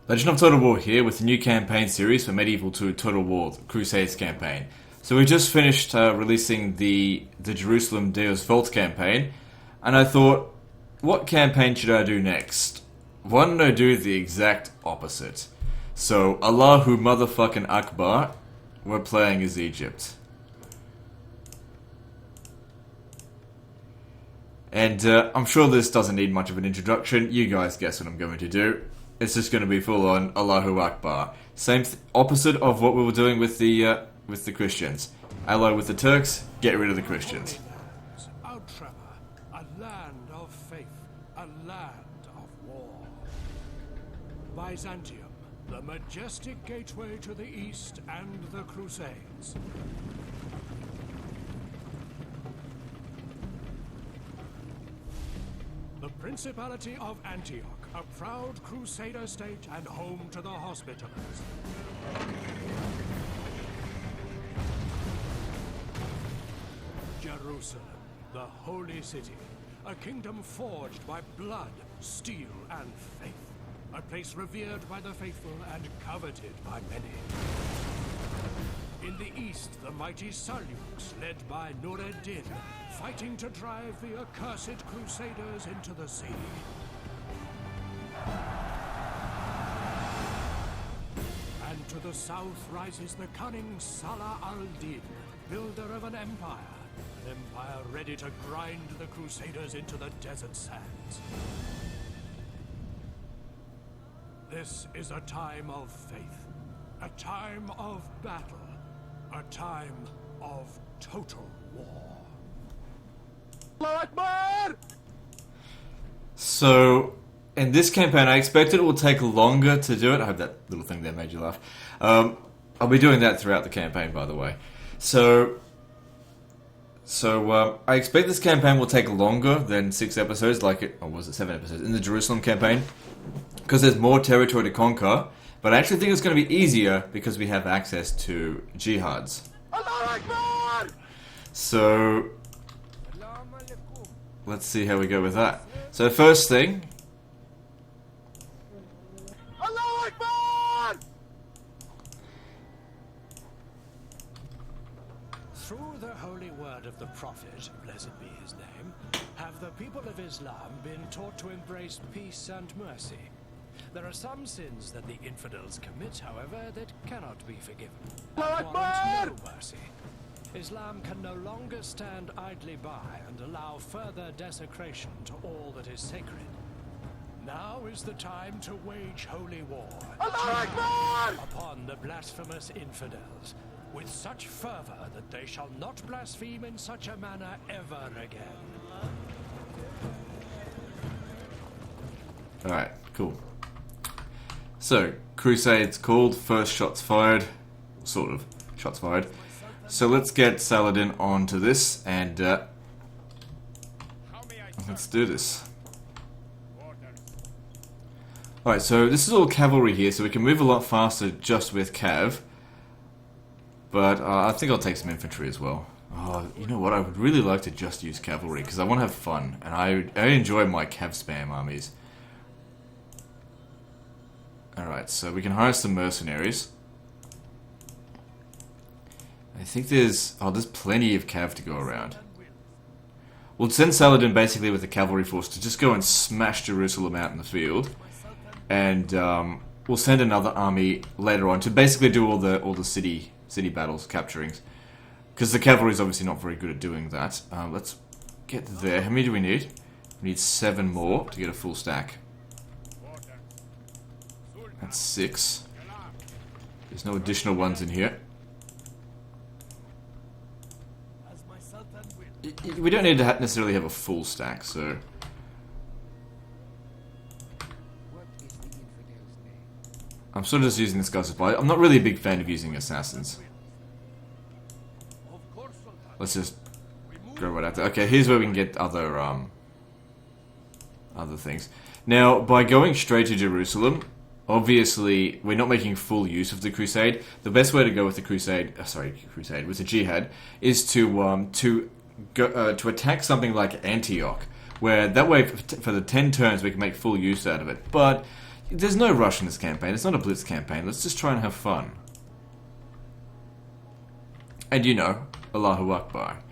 Legend of Total War here with a new campaign series for Medieval 2 Total War Crusades campaign. So we just finished releasing the Jerusalem Deus Vault campaign, and I thought, what campaign should I do next? Why don't I do the exact opposite? So, Allahu motherfucking Akbar, we're playing as Egypt. And I'm sure this doesn't need much of an introduction. You guys guess what I'm going to do. It's just going to be full on Allahu Akbar. Same opposite of what we were doing with the Christians. Ally with the Turks, get rid of the Christians. Outtrapper, a land of faith, a land of war. Byzantium, the majestic gateway to the east and the Crusades. The Principality of Antioch, a proud Crusader state and home to the Hospitallers. Jerusalem, the holy city, a kingdom forged by blood, steel, and faith. A place revered by the faithful and coveted by many. In the east, the mighty Seljuks, led by Nur-ed-Din, fighting to drive the accursed Crusaders into the sea. And to the south rises the cunning Salah al-Din, builder of an empire ready to grind the Crusaders into the desert sands. This is a time of faith, a time of battle, a time of total war. ALLAHU AKBAR! So, in this campaign, I expect it will take longer to do it. I hope that little thing there made you laugh. I'll be doing that throughout the campaign, by the way. So I expect this campaign will take longer than 6 episodes, or was it 7 episodes, in the Jerusalem campaign, because there's more territory to conquer, but I actually think it's going to be easier because we have access to jihads. ALLAHU AKBAR! So, let's see how we go with that. So first thing, ALLAHU AKBAR! Through the holy word of the Prophet, blessed be his name, have the people of Islam been taught to embrace peace and mercy. There are some sins that the infidels commit, however, that cannot be forgiven. Warrant no mercy. Islam can no longer stand idly by and allow further desecration to all that is sacred. Now is the time to wage holy war upon the blasphemous infidels, with such fervor that they shall not blaspheme in such a manner ever again. alright, cool. So, Crusades called, first shots fired, sort of, shots fired. So let's get Saladin onto this, and let's do this. Alright, so this is all cavalry here, so we can move a lot faster just with cav. But I think I'll take some infantry as well. Oh, you know what, I would really like to just use cavalry, because I want to have fun, and I enjoy my cav spam armies. Alright, so we can hire some mercenaries. I think there's plenty of cav to go around. We'll send Saladin basically with a cavalry force to just go and smash Jerusalem out in the field. And we'll send another army later on to basically do all the city battles, capturings. Because the cavalry is obviously not very good at doing that. Let's get there. How many do we need? We need 7 more to get a full stack. That's 6. There's no additional ones in here. We don't need to necessarily have a full stack, so... I'm sort of just using this guy's supply. I'm not really a big fan of using assassins. Let's just go right after. Okay, here's where we can get other things. Now, by going straight to Jerusalem, obviously we're not making full use of the crusade. The best way to go with the crusade, with the jihad, is to attack something like Antioch, where that way for the 10 turns we can make full use out of it. But there's no rush in this campaign. It's not a blitz campaign. Let's just try and have fun. And you know, Allahu Akbar.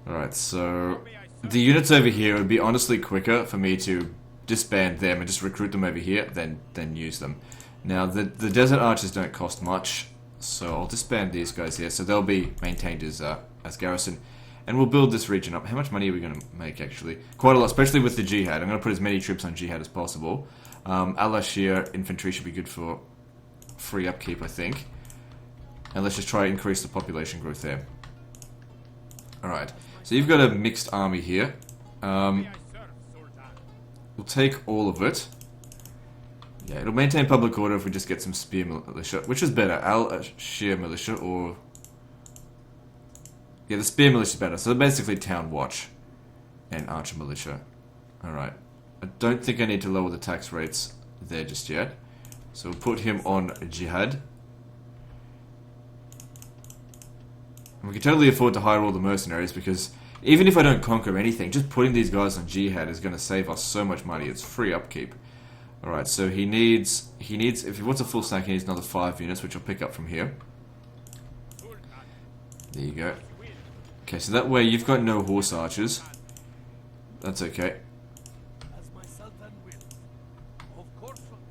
Alright, so the units over here would be honestly quicker for me to disband them and just recruit them over here than use them. Now, the desert archers don't cost much, so I'll disband these guys here, so they'll be maintained as garrison. And we'll build this region up. How much money are we going to make, actually? Quite a lot, especially with the jihad. I'm going to put as many troops on jihad as possible. Al-Ashir infantry should be good for free upkeep, I think. And let's just try and increase the population growth there. Alright, so you've got a mixed army here. We'll take all of it. Yeah, it'll maintain public order if we just get some spear militia. Which is better, Al-Ashir militia or... Yeah, the spear militia is better. So basically town watch and archer militia. Alright. I don't think I need to lower the tax rates there just yet. So we'll put him on jihad. And we can totally afford to hire all the mercenaries because even if I don't conquer anything, just putting these guys on jihad is going to save us so much money. It's free upkeep. Alright, so he needs, if he wants a full stack, he needs another 5 units, which I'll pick up from here. There you go. Okay, so that way you've got no horse archers. That's okay.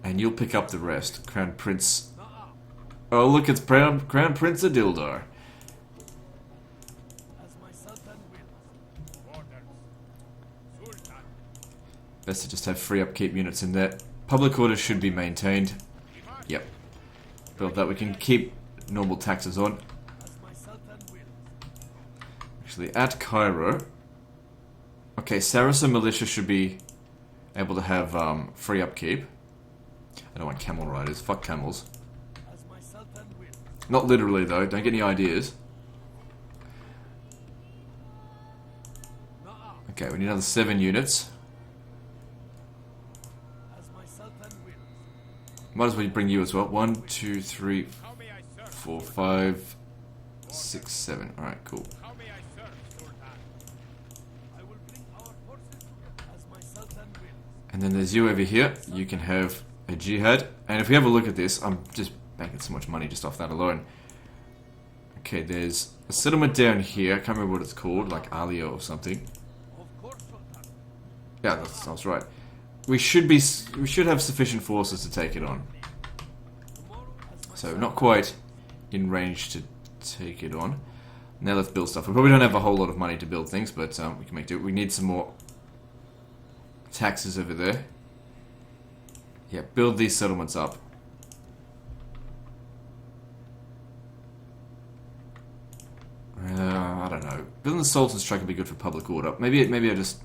And you'll pick up the rest. Crown Prince. Oh, look, it's Crown Prince Adildar. Best to just have free upkeep units in there. Public order should be maintained. Yep. Build that. We can keep normal taxes on. Actually, at Cairo. Okay, Saracen militia should be able to have free upkeep. I don't want camel riders. Fuck camels. Not literally though. Don't get any ideas. Okay, we need another 7 units. Might as well bring you as well. 1, 2, 3, 4, 5, 6, 7. Alright, cool. And then there's you over here. You can have a jihad. And if we have a look at this, I'm just banking so much money just off that alone. Okay, there's a settlement down here. I can't remember what it's called, like Alia or something. Yeah, that sounds right. We should have sufficient forces to take it on. So not quite in range to take it on. Now let's build stuff. We probably don't have a whole lot of money to build things, but we can make do. We need some more taxes over there. Yeah, build these settlements up. I don't know. Building the Sultan's track would be good for public order. Maybe I just...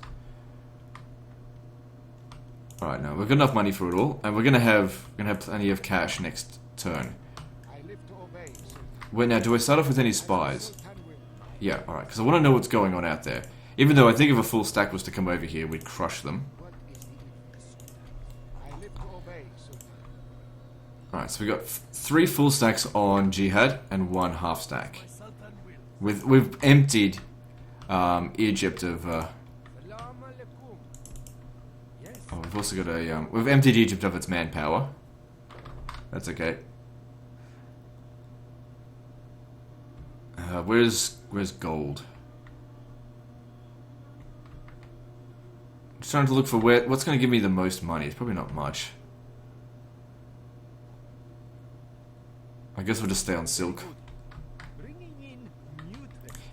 Alright, no, we've got enough money for it all, and we're gonna have plenty of cash next turn. Wait, now, do I start off with any spies? Yeah, alright, because I want to know what's going on out there. Even though I think if a full stack was to come over here, we'd crush them. Alright, so we got 3 full stacks on jihad and 1 half stack. We've emptied Egypt of... Oh, we've also got a... we've emptied Egypt of its manpower. That's okay. Where's gold? I'm just trying to look for what's going to give me the most money. It's probably not much. I guess we'll just stay on silk.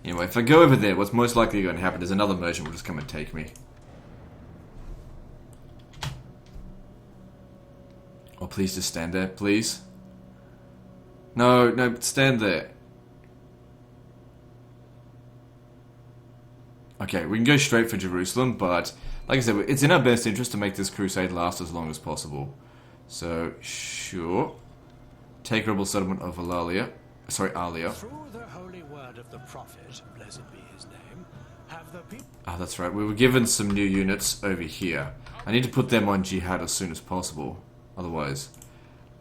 Anyway, if I go over there, what's most likely going to happen is another merchant will just come and take me. Oh, please just stand there, please. No, stand there. Okay, we can go straight for Jerusalem, but like I said, it's in our best interest to make this crusade last as long as possible. So, sure. Take rebel settlement of Alia. Through the holy word of the prophet, blessed be his name, have the people... Ah, that's right. We were given some new units over here. I need to put them on jihad as soon as possible. Otherwise,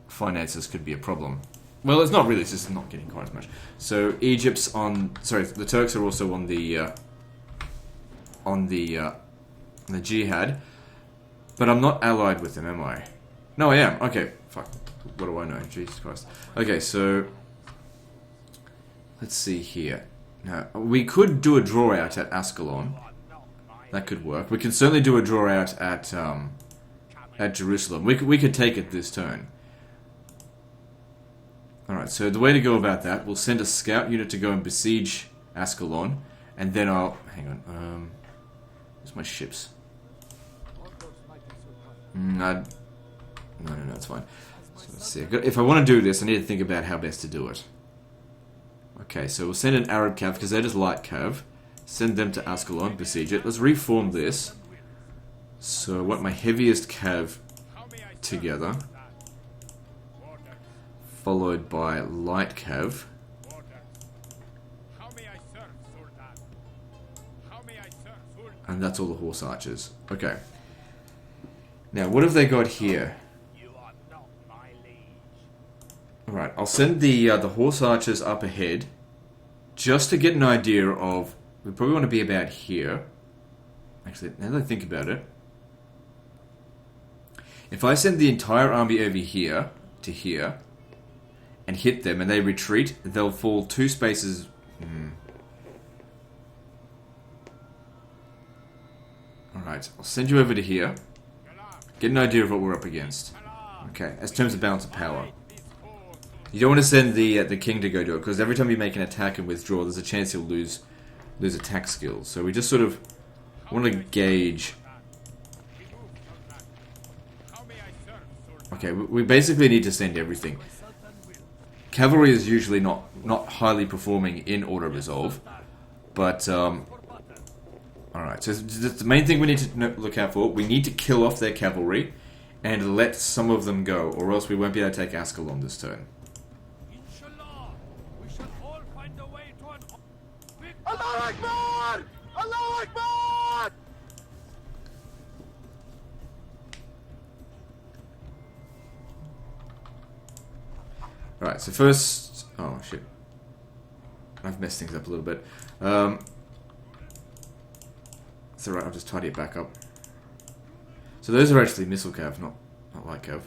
finances could be a problem. Well, it's not really. It's just not getting quite as much. So Egypt's on. Sorry, the Turks are also on the jihad, but I'm not allied with them, am I? No, I am. Okay, fuck. What do I know? Jesus Christ. Okay, so let's see here. Now, we could do a draw out at Ascalon. That could work. We can certainly do a draw out at Jerusalem. We could take it this turn. Alright, so the way to go about that, we'll send a scout unit to go and besiege Ascalon, and then I'll... hang on, where's my ships? No, it's fine. So let's see. If I want to do this, I need to think about how best to do it. Okay, so we'll send an Arab cav, because they're just light cav. Send them to Ascalon, besiege it. Let's reform this. So I want my heaviest cav together, followed by light cav. And that's all the horse archers. Okay. Now, what have they got here? Alright, I'll send the horse archers up ahead, just to get an idea of... we probably want to be about here. Actually, now that I think about it, if I send the entire army over here to here and hit them and they retreat, they'll fall 2 spaces. Alright, I'll send you over to here. Get an idea of what we're up against. Okay, as terms of balance of power. You don't want to send the king to go do it, because every time you make an attack and withdraw, there's a chance he'll lose attack skills. So we just sort of want to gauge. Okay, we basically need to send everything. Cavalry is usually not highly performing in auto resolve, but alright, so the main thing we need to look out for, we need to kill off their cavalry and let some of them go, or else we won't be able to take Ascalon this turn. Allahu Akbar! Allahu Akbar! Alright, so first... oh, shit. I've messed things up a little bit. It's alright, I'll just tidy it back up. So those are actually missile cav, not light cav.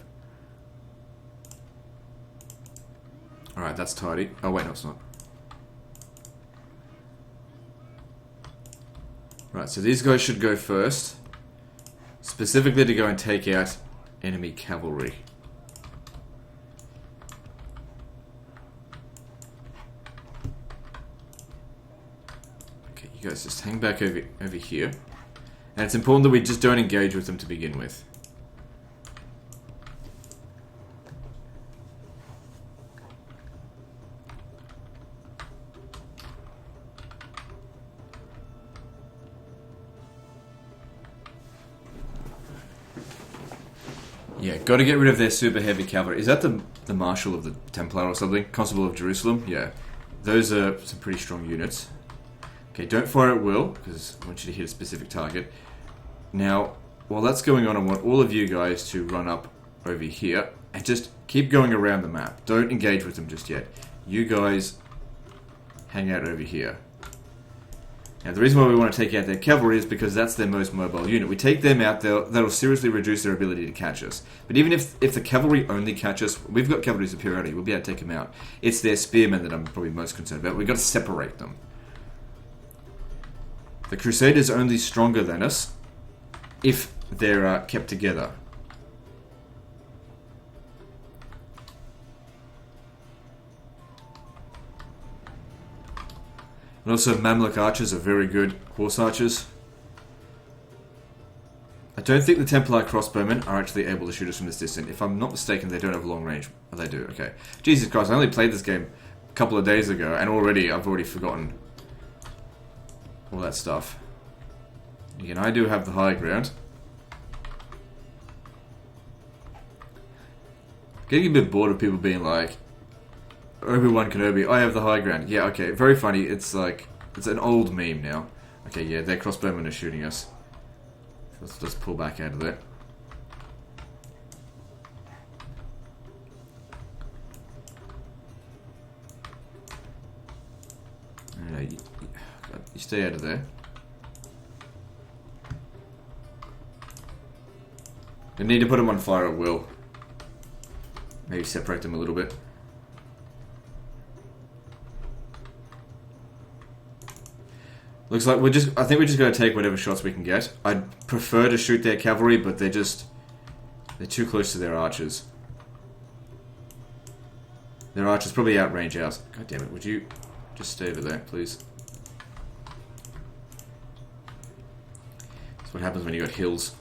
Alright, that's tidy. Oh, wait, no, it's not. Right, so these guys should go first, specifically to go and take out enemy cavalry. Okay, you guys just hang back over here. And it's important that we just don't engage with them to begin with. Yeah, got to get rid of their super heavy cavalry. Is that the Marshal of the Templar or something? Constable of Jerusalem? Yeah. Those are some pretty strong units. Okay, don't fire at will, because I want you to hit a specific target. Now, while that's going on, I want all of you guys to run up over here and just keep going around the map. Don't engage with them just yet. You guys hang out over here. Now, the reason why we want to take out their cavalry is because that's their most mobile unit. We take them out, that'll seriously reduce their ability to catch us. But even if the cavalry only catch us, we've got cavalry superiority, we'll be able to take them out. It's their spearmen that I'm probably most concerned about. We've got to separate them. The Crusaders are only stronger than us if they're kept together. And also, Mamluk archers are very good horse archers. I don't think the Templar crossbowmen are actually able to shoot us from this distance. If I'm not mistaken, they don't have long range. Oh, they do, okay. Jesus Christ, I only played this game a couple of days ago, and I've already forgotten all that stuff. Again, I do have the high ground. Getting a bit bored of people being like, Obi-Wan Kenobi, I have the high ground. Yeah, okay, very funny. It's like, it's an old meme now. Okay, yeah, their crossbowmen are shooting us. Let's pull back out of there. You stay out of there. We need to put them on fire at will. Maybe separate them a little bit. Looks like I think we're just going to take whatever shots we can get. I'd prefer to shoot their cavalry, but they're too close to their archers. Their archers probably outrange ours. God damn it, would you just stay over there, please? That's what happens when you got hills.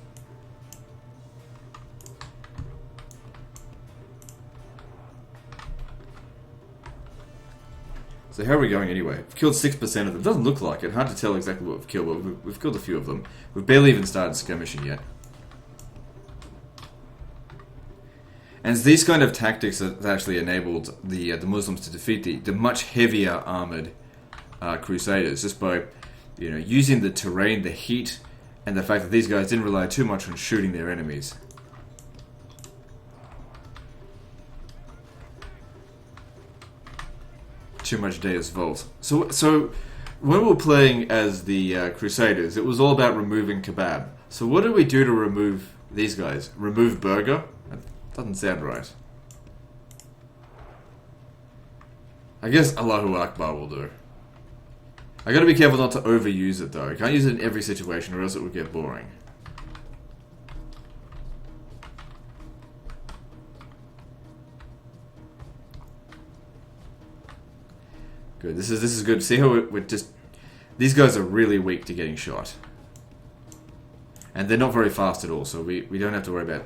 So how are we going anyway? We've killed 6% of them. Doesn't look like it. Hard to tell exactly what we've killed, but we've killed a few of them. We've barely even started skirmishing yet. And it's these kind of tactics that actually enabled the Muslims to defeat the much heavier armored Crusaders, just by using the terrain, the heat, and the fact that these guys didn't rely too much on shooting their enemies. Too much Deus Vult. So when we were playing as the Crusaders, it was all about removing kebab. So what do we do to remove these guys? Remove burger? That doesn't sound right. I guess Allahu Akbar will do. I gotta be careful not to overuse it though. I can't use it in every situation or else it would get boring. Good. This is good. See how we're just... These guys are really weak to getting shot. And they're not very fast at all, so we don't have to worry about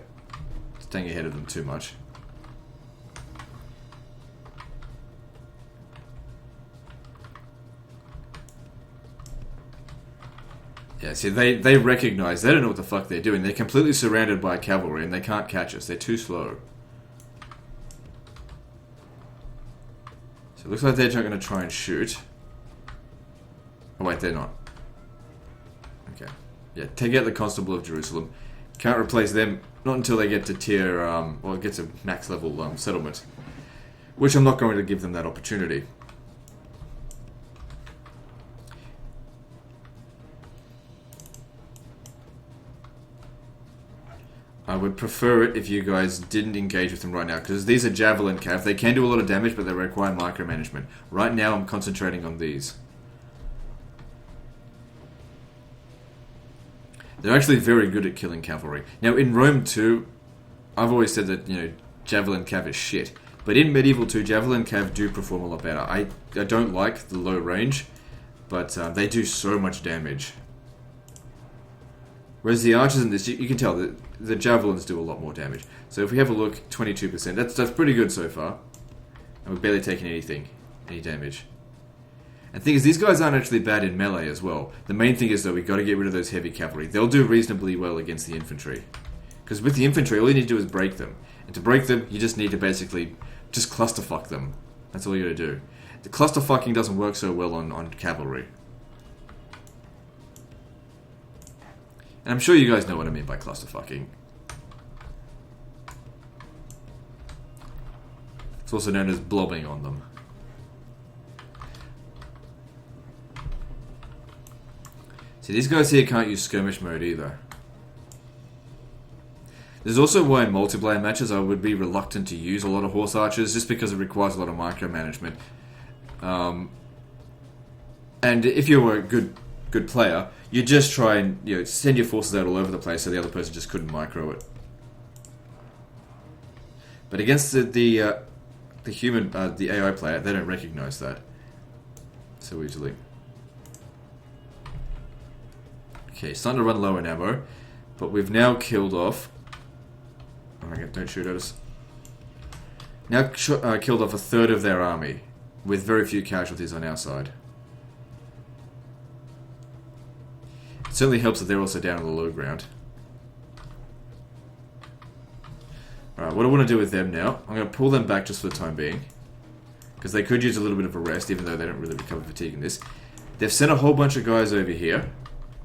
staying ahead of them too much. Yeah, see, they recognize, they don't know what the fuck they're doing. They're completely surrounded by cavalry and they can't catch us. They're too slow. So it looks like they're not going to try and shoot. Oh wait, they're not. Okay. Yeah, take out the Constable of Jerusalem. Can't replace them, not until they get to tier, well, get to max level settlement. Which I'm not going to give them that opportunity. I would prefer it if you guys didn't engage with them right now, because these are Javelin Cav. They can do a lot of damage, but they require micromanagement. Right now, I'm concentrating on these. They're actually very good at killing cavalry. Now, in Rome 2, I've always said that, Javelin Cav is shit. But in Medieval 2, Javelin Cav do perform a lot better. I don't like the low range, but they do so much damage. Whereas the archers in this, you can tell that the javelins do a lot more damage. So if we have a look, 22%. That's pretty good so far. And we're barely taking any damage. And the thing is, these guys aren't actually bad in melee as well. The main thing is, though, we've got to get rid of those heavy cavalry. They'll do reasonably well against the infantry. Because with the infantry, all you need to do is break them. And to break them, you just need to basically just clusterfuck them. That's all you got to do. The clusterfucking doesn't work so well on cavalry. And I'm sure you guys know what I mean by clusterfucking. It's also known as blobbing on them. See, these guys here can't use skirmish mode either. There's also why in multiplayer matches I would be reluctant to use a lot of horse archers, just because it requires a lot of micromanagement. And if you're a good player, you just try and send your forces out all over the place so the other person just couldn't micro it. But against the AI player, they don't recognize that so easily. Okay, starting to run low in ammo, but we've now killed off. Oh my god, don't shoot at us. Now killed off a third of their army, with very few casualties on our side. It certainly helps that they're also down on the low ground. Alright, what I want to do with them now, I'm going to pull them back just for the time being. Because they could use a little bit of a rest, even though they don't really recover fatigue in this. They've sent a whole bunch of guys over here,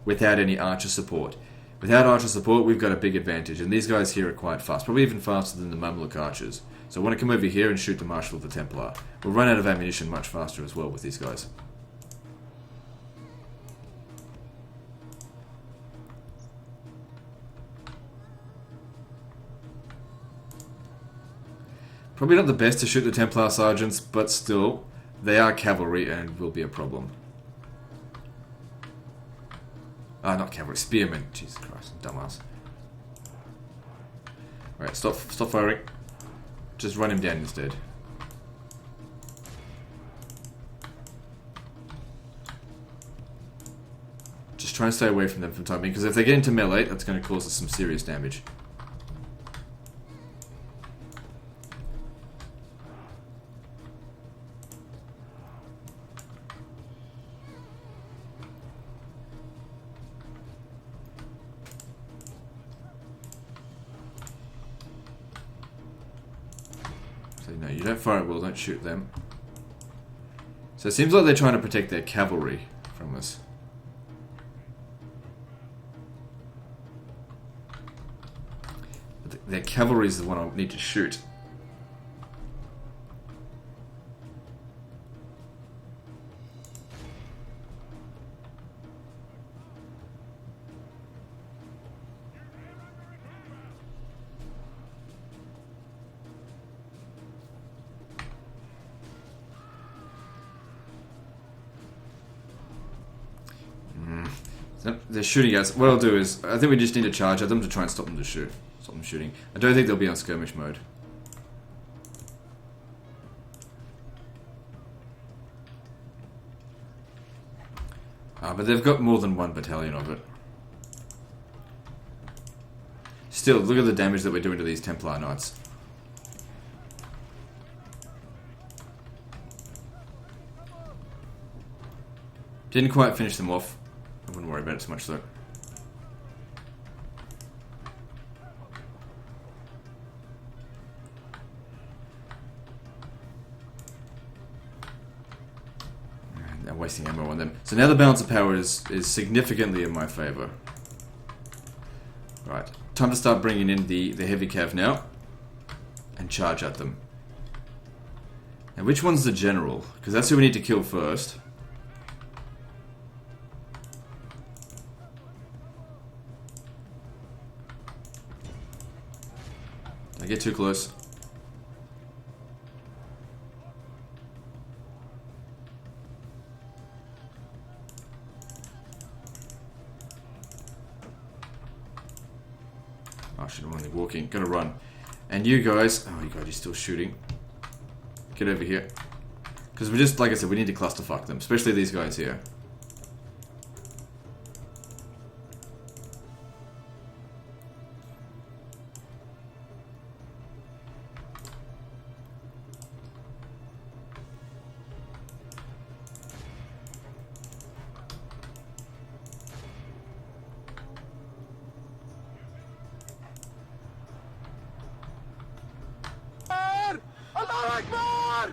without any archer support. Without archer support, we've got a big advantage, and these guys here are quite fast, probably even faster than the Mamluk archers. So I want to come over here and shoot the Marshal of the Templar. We'll run out of ammunition much faster as well with these guys. Probably not the best to shoot the Templar sergeants, but still, they are cavalry and will be a problem. Ah, not cavalry, spearmen. Jesus Christ, dumbass. Alright, stop firing. Just run him down instead. Just try and stay away from them for the time being, because if they get into melee, that's going to cause us some serious damage. So no, you don't fire at will, don't shoot them. So it seems like they're trying to protect their cavalry from us. But their cavalry is the one I need to shoot. They're shooting at us. What I'll do is, I think we just need to charge at them to try and stop them to shoot. Stop them shooting. I don't think they'll be on skirmish mode. But they've got more than one battalion of it. Still, look at the damage that we're doing to these Templar Knights. Didn't quite finish them off. I wouldn't worry about it too much though. And I'm wasting ammo on them. So now the balance of power is significantly in my favour. Right, time to start bringing in the heavy cav now. And charge at them. Now which one's the general? Because that's who we need to kill first. I get too close. Oh shit, I'm only walking. Gotta run. And you guys... Oh my god, you're still shooting. Get over here. Because we just, like I said, we need to clusterfuck them. Especially these guys here. Allahu Akbar!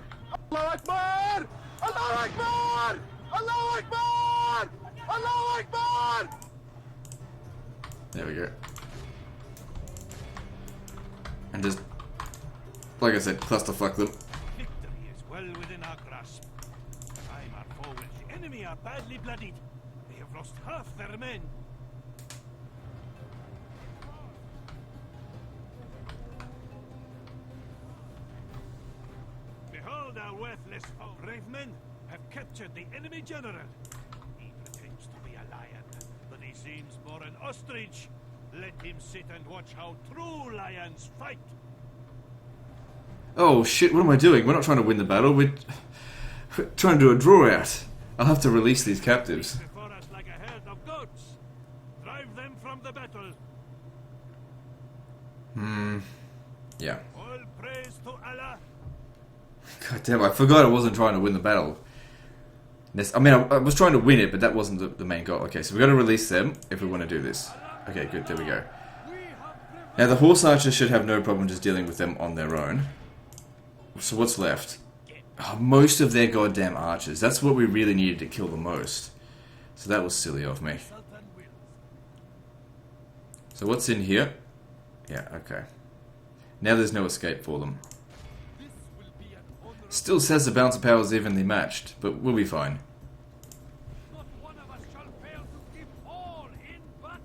Allahu Akbar! Allahu Akbar! Allahu Akbar! Allahu Akbar! There we go. And just, like I said, clusterfuck them. Victory is well within our grasp. Time our forwards. The enemy are badly bloodied. They have lost half their men. Behold our worthless foe. Brave men have captured the enemy general. He pretends to be a lion, but he seems more an ostrich. Let him sit and watch how true lions fight. Oh shit, what am I doing? We're not trying to win the battle, we're trying to do a draw out. I'll have to release these captives. Before us like a herd of goats. Drive them from the battle. Yeah. All praise to Allah. God damn, I forgot I wasn't trying to win the battle. I mean, I was trying to win it, but that wasn't the main goal. Okay, so we've got to release them if we want to do this. Okay, good, there we go. Now, the horse archers should have no problem just dealing with them on their own. So what's left? Oh, most of their goddamn archers. That's what we really needed to kill the most. So that was silly of me. So what's in here? Yeah, okay. Now there's no escape for them. Still says the balance of power is evenly matched, but we'll be fine. Not one of us shall fail to keep all in battle.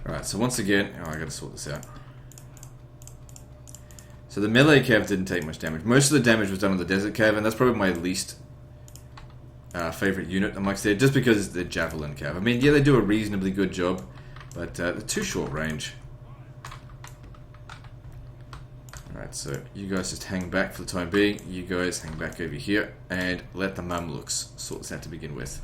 Alright, so once again... Oh, I gotta sort this out. So the melee cav didn't take much damage. Most of the damage was done on the desert cav, and that's probably my least favorite unit amongst there, just because it's the javelin cav. I mean, yeah, they do a reasonably good job, but they're too short range. Alright, so you guys just hang back for the time being. You guys hang back over here, and let the Mamluks sort this out to begin with.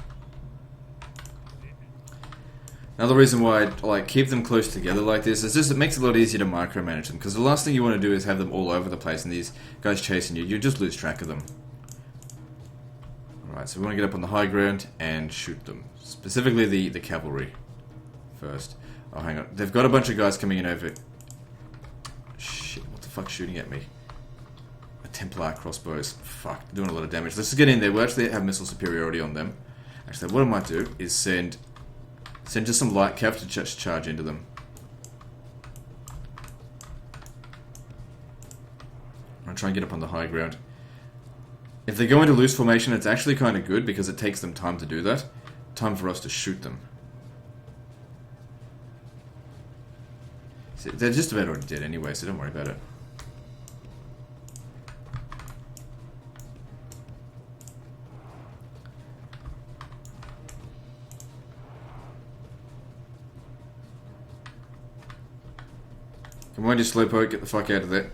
Another reason why I like keep them close together like this is just it makes it a lot easier to micromanage them, because the last thing you want to do is have them all over the place and these guys chasing you. You just lose track of them. Alright, so we want to get up on the high ground and shoot them. Specifically the cavalry first. Oh, hang on. They've got a bunch of guys coming in over... Shit, what the fuck's shooting at me? A Templar crossbows. Fuck, doing a lot of damage. Let's just get in there. We'll actually have missile superiority on them. Actually, what I might do is send just some light cav to just charge into them. I'm gonna try and get up on the high ground. If they go into loose formation, it's actually kind of good because it takes them time to do that. Time for us to shoot them. See, they're just about already dead anyway, so don't worry about it. Come on, you slowpoke, get the fuck out of there.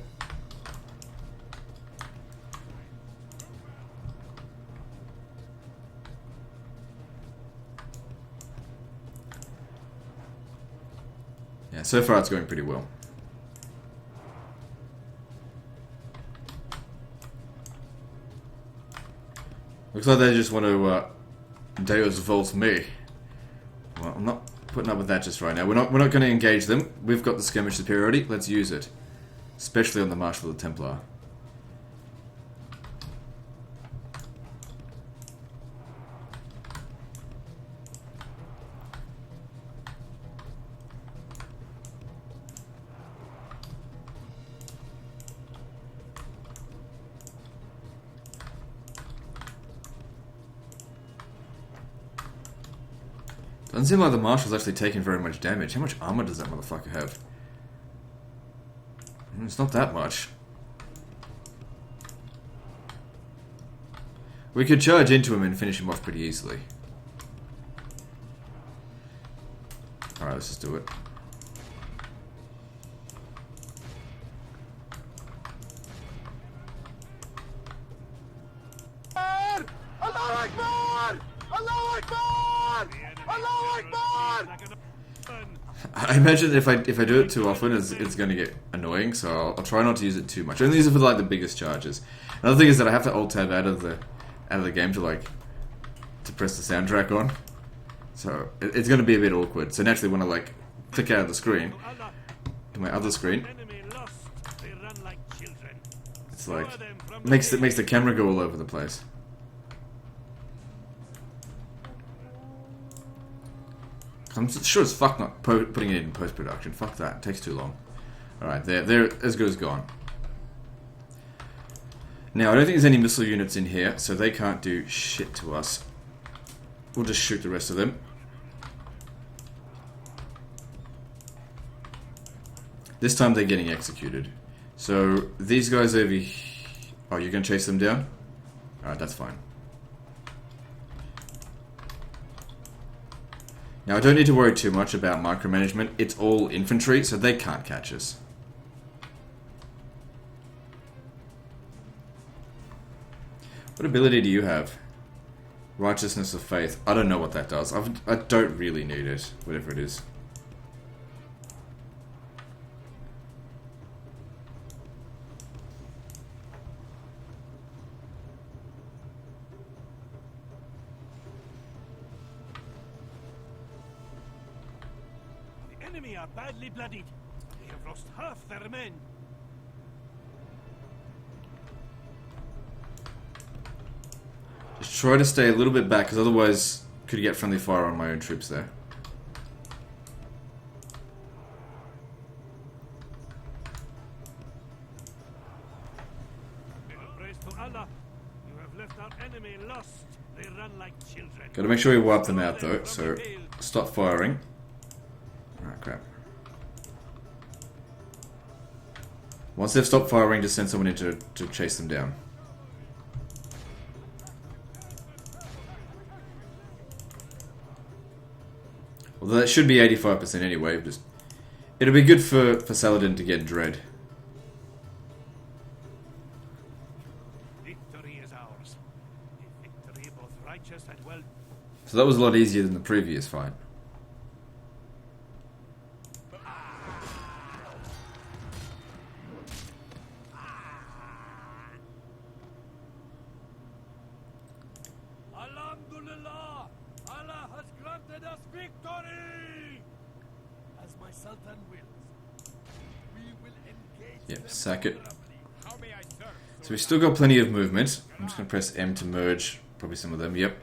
Yeah, so far it's going pretty well. Looks like they just want to Deus Volt me. Well, I'm not putting up with that just right now. We're not going to engage them. We've got the skirmish superiority. Let's use it, especially on the Marshal of the Templar. Doesn't seem like the Marshal's actually taking very much damage. How much armor does that motherfucker have? It's not that much. We could charge into him and finish him off pretty easily. Alright, let's just do it. Allahu Akbar! Allahu Akbar! Allahu Akbar! I imagine if I do it too often, it's going to get annoying. So I'll try not to use it too much. I only use it for like the biggest charges. Another thing is that I have to alt tab out of the game to press the soundtrack on. So it's going to be a bit awkward. So naturally, when I click out of the screen to my other screen, it's makes the camera go all over the place. I'm sure as fuck not putting it in post-production. Fuck that. It takes too long. Alright, they're as good as gone. Now, I don't think there's any missile units in here, so they can't do shit to us. We'll just shoot the rest of them. This time they're getting executed. So, these guys over here... Oh, you're going to chase them down? Alright, that's fine. Now, I don't need to worry too much about micromanagement. It's all infantry, so they can't catch us. What ability do you have? Righteousness of Faith. I don't know what that does. I don't really need it, whatever it is. Enemy are badly bloodied. They have lost half their men. Just try to stay a little bit back, because otherwise could get friendly fire on my own troops there. Praise to Allah. You have left our enemy lost. They run like children. Gotta make sure we wipe them out though, so stop firing. Alright, crap. Once they've stopped firing, just send someone in to chase them down. Although that should be 85% anyway. Just it'll be good for Saladin to get Dread. Victory is ours. A victory both righteous and well. So that was a lot easier than the previous fight. Alhamdulillah! Allah has granted us victory! As my Sultan wills, we will engage Yeah, them sack it. honorably. How may I serve? So we've still got plenty of movement. I'm just going to press M to merge probably some of them. Yep.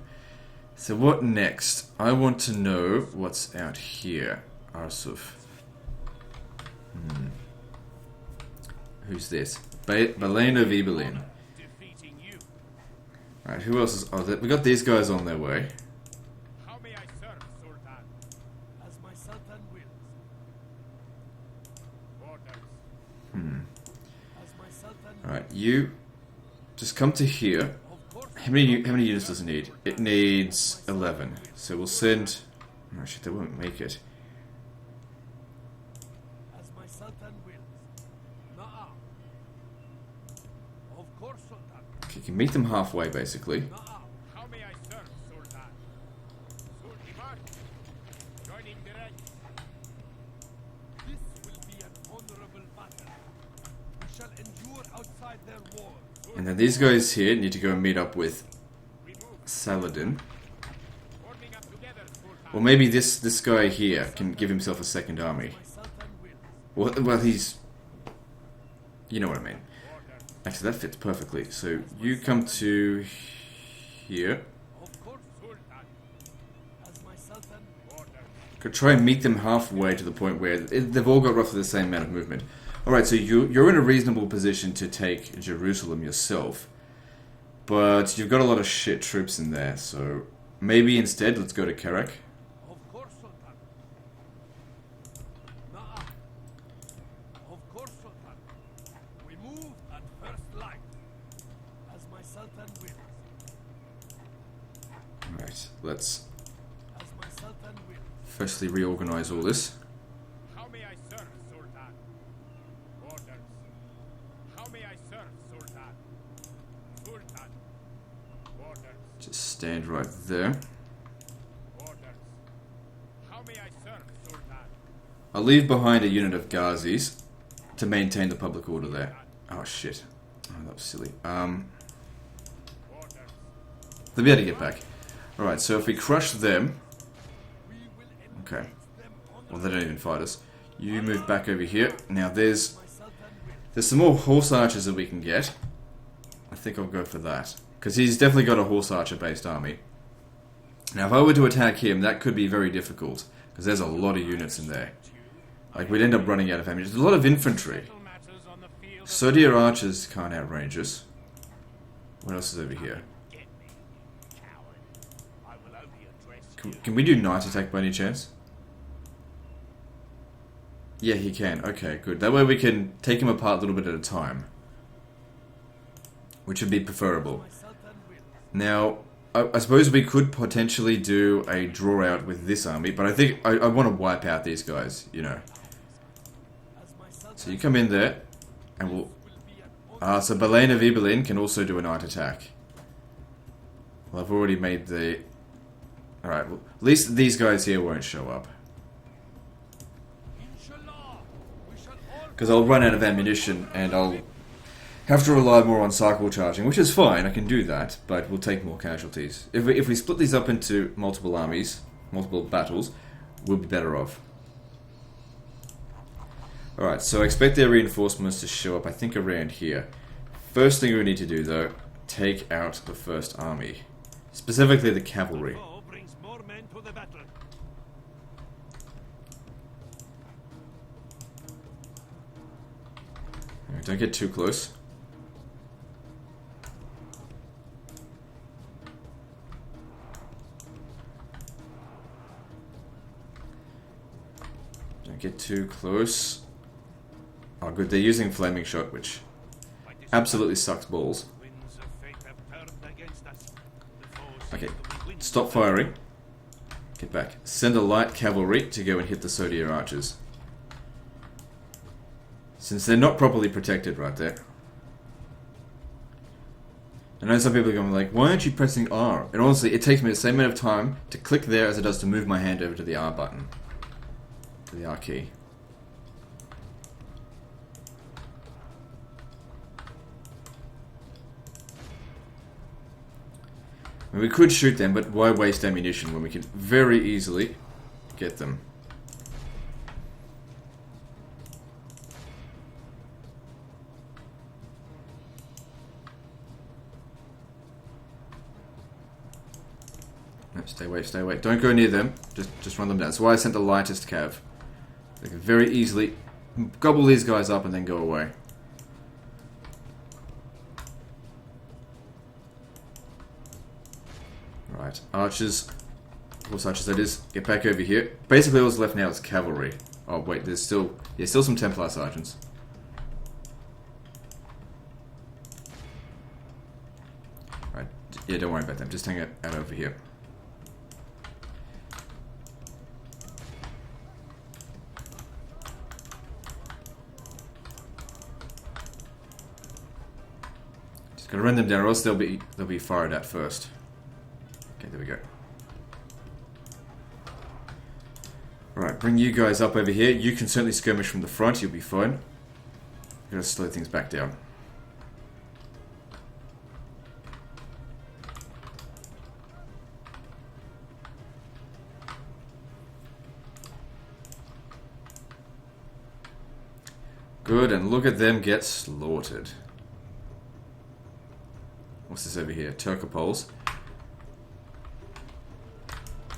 So what next? I want to know what's out here. Arsuf. Who's this? Balena of Ibelin. Defeating you. Alright, who else is... Oh, we got these guys on their way. How may I serve, Sultan? As my Sultan wills, Orders. as my Sultan Alright, you... Just come to here. of course, How many units does it need? It needs 11. So we'll send... Oh shit, they won't make it. as my Sultan wills. Na'am. Of course, Sultan. Okay, you can meet them halfway, basically. Na'am. How may I serve, Sultan? Sultan, join in direct. This will be an honorable battle. We shall endure outside their walls. And then these guys here need to go and meet up with We move. Saladin. Forming up together, Sultan. Or maybe this guy here can give himself a second army. My Sultan wills. Well, he's... You know what I mean. Orders. Actually, that fits perfectly. So, you come to... here. Of course, Sultan. as my Sultan Orders. Could try and meet them halfway to the point where they've all got roughly the same amount of movement. Alright, so you're in a reasonable position to take Jerusalem yourself. But you've got a lot of shit troops in there, so... Maybe instead, let's go to Kerak. Of course, Sultan. Na'am. Of course, Sultan. We move at first light. As my Sultan wills. Alright, let's As my Sultan wills. firstly reorganize all this. How may I serve, Sultan? Orders. How may I serve, Sultan? Sultan. Orders. Just stand right there. Orders. How may I serve, Sultan? I'll leave behind a unit of Ghazis to maintain the public order there. Oh shit. Oh, that was silly. Orders. They'll be able to get back. Alright, so if we crush them... We will Okay. engage them Well, they don't even fight us. You move back over here. Now there's... my Sultan wills. There's some more horse archers that we can get. I think I'll go for that. Because he's definitely got a horse archer based army. Now if I were to attack him, that could be very difficult. Because there's a lot of units in there. Like we'd end up running out of ammunition. There's a lot of infantry. Little matters on the field. So dear archers can't outrange us. What else is over here? Get me, coward. I will only address you. Can we do night attack by any chance? Yeah, he can. Okay, good. That way we can take him apart a little bit at a time. Which would be preferable. My Sultan wills. Now, I suppose we could potentially do a draw out with this army, but I think I want to wipe out these guys, you know. As my Sultan So you come in there, and we'll... will be an honor. So Balain of Ibelin can also do a night attack. Well, I've already made the... Alright, well, at least these guys here won't show up. Inshallah, we shall all Because I'll run out of ammunition, and I'll have to rely more on cycle charging, which is fine, I can do that, but we'll take more casualties. If we split these up into multiple armies, multiple battles, we'll be better off. Alright, so I expect their reinforcements to show up, I think, around here. First thing we need to do, though, take out the first army. Specifically the cavalry. Foe brings more men to the battle. Alright, don't get too close. Don't get too close. Oh good, they're using flaming shot, which absolutely sucks balls. Winds of fate have turned against us. The foe seems Okay, to be winning. stop firing. Get back. Send a light cavalry to go and hit the Sodier archers. Since they're not properly protected right there. I know some people are going like, why aren't you pressing R? And honestly, it takes me the same amount of time to click there as it does to move my hand over to the R button. To the R key. I mean, we could shoot them, but why waste ammunition when we can very easily get them? No, stay away, stay away. Don't go near them. Just run them down. That's why I sent the lightest cav. They can very easily gobble these guys up and then go away. Right, archers. Horse archers, that is. Get back over here. Basically, what's left now is cavalry. Oh wait, there's still some Templar sergeants. Right, yeah, don't worry about them. Just hang out over here. Just gotta run them down, or else they'll be fired at first. Okay, there we go. Alright, bring you guys up over here. You can certainly skirmish from the front, you'll be fine. Gotta slow things back down. Good, and look at them get slaughtered. What's this over here? Turcopoles.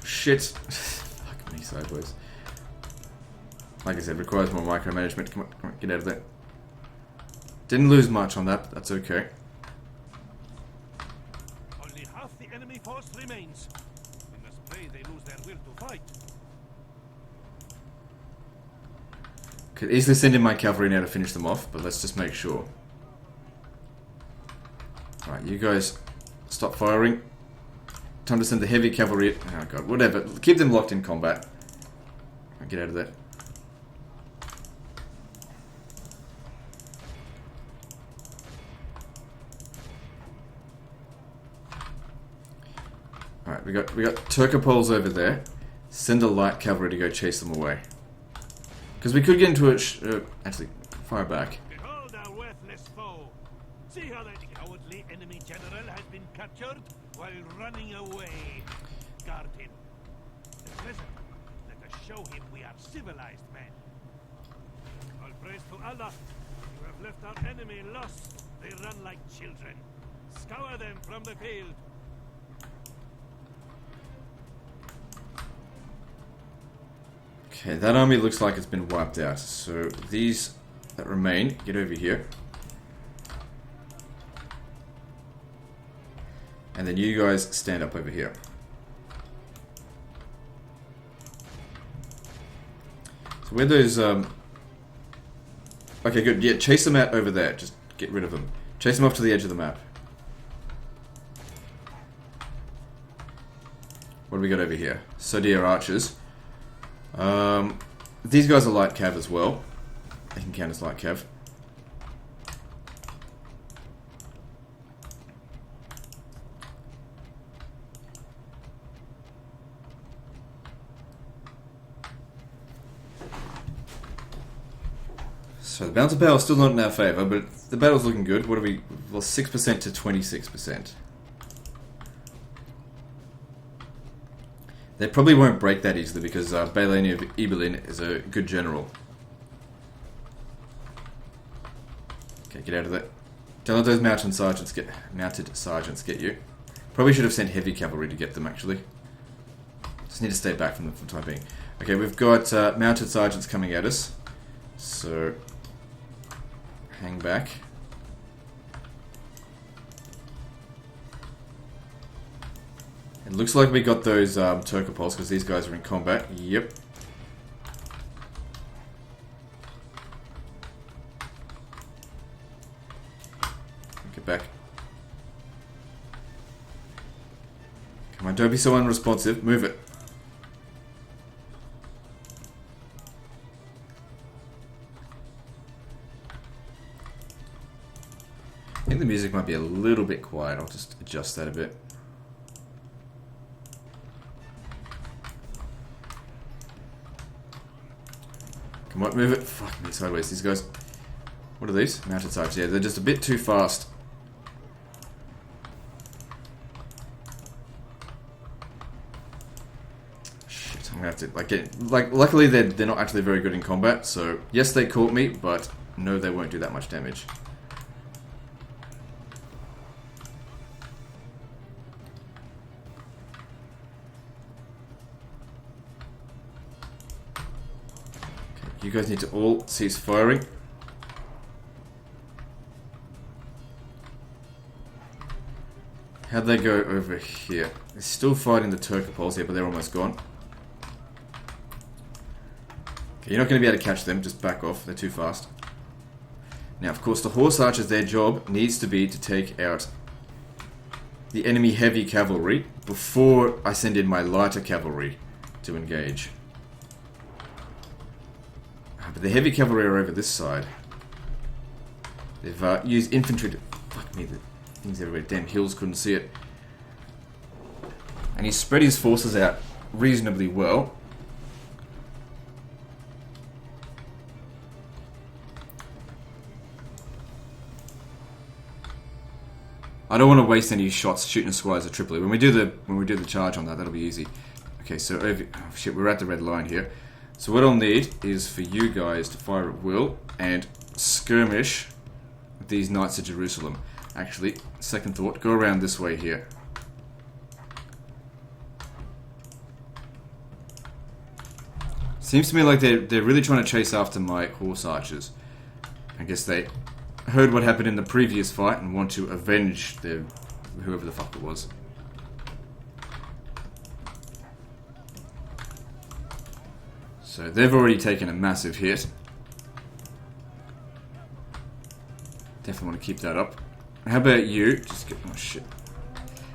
Shit. Fuck me sideways. Like I said, requires more micromanagement. Come on, get out of there. Didn't lose much on that. That's okay. Only half the enemy force remains. We must pray they lose their will to fight. Could easily send in my cavalry now to finish them off, but let's just make sure. Alright, you guys stop firing. Time to send the heavy cavalry. Oh god, whatever. Keep them locked in combat. Get out of there. Alright, we got Turcopoles over there. Send a light cavalry to go chase them away. Because we could get into a actually, fire back. Behold our worthless foe. See how that cowardly enemy general has been captured while running away. Guard him. At present, let us show him we are civilized men. All praise to Allah. You have left our enemy lost. They run like children. Scour them from the field. Okay, that army looks like it's been wiped out. So these that remain, get over here. And then you guys stand up over here. So where those okay, good. Yeah, chase them out over there. Just get rid of them. Chase them off to the edge of the map. What do we got over here? Sodier archers. These guys are light cav as well. They can count as light cav. So the balance of power is still not in our favour, but the battle's looking good. What are we? Well, 6% to 26%. They probably won't break that easily because Bailani of Ibelin is a good general. Okay, get out of there. Don't let those mounted sergeants get you. Probably should have sent heavy cavalry to get them actually. Just need to stay back from them for the time being. Okay, we've got mounted sergeants coming at us. So hang back. It looks like we got those Turcopoles because these guys are in combat. Yep. Come on, don't be so unresponsive. Move it. I think the music might be a little bit quiet. I'll just adjust that a bit. Come on, move it. Fuck me, sideways. These guys... What are these? Mounted types. Yeah, they're just a bit too fast. Shit, I'm gonna have to... luckily they're not actually very good in combat, so... Yes, they caught me, but no, they won't do that much damage. You guys need to all cease firing. How'd they go over here? They're still fighting the Turcopoles here, but they're almost gone. Okay, you're not going to be able to catch them. Just back off. They're too fast. Now, of course, the Horse Archers, their job needs to be to take out the enemy heavy cavalry before I send in my lighter cavalry to engage. But the heavy cavalry are over this side. They've used infantry to... Fuck me, the things everywhere. Damn hills couldn't see it. And he's spread his forces out reasonably well. I don't want to waste any shots shooting squires at Tripoli. When we do the charge on that, that'll be easy. Okay, so over... Oh shit, we're at the red line here. So what I'll need is for you guys to fire at will and skirmish these Knights of Jerusalem. Actually, second thought, go around this way here. Seems to me like they're really trying to chase after my Horse Archers. I guess they heard what happened in the previous fight and want to avenge their whoever the fuck it was. So they've already taken a massive hit. Definitely want to keep that up. How about you? Just get... Oh shit.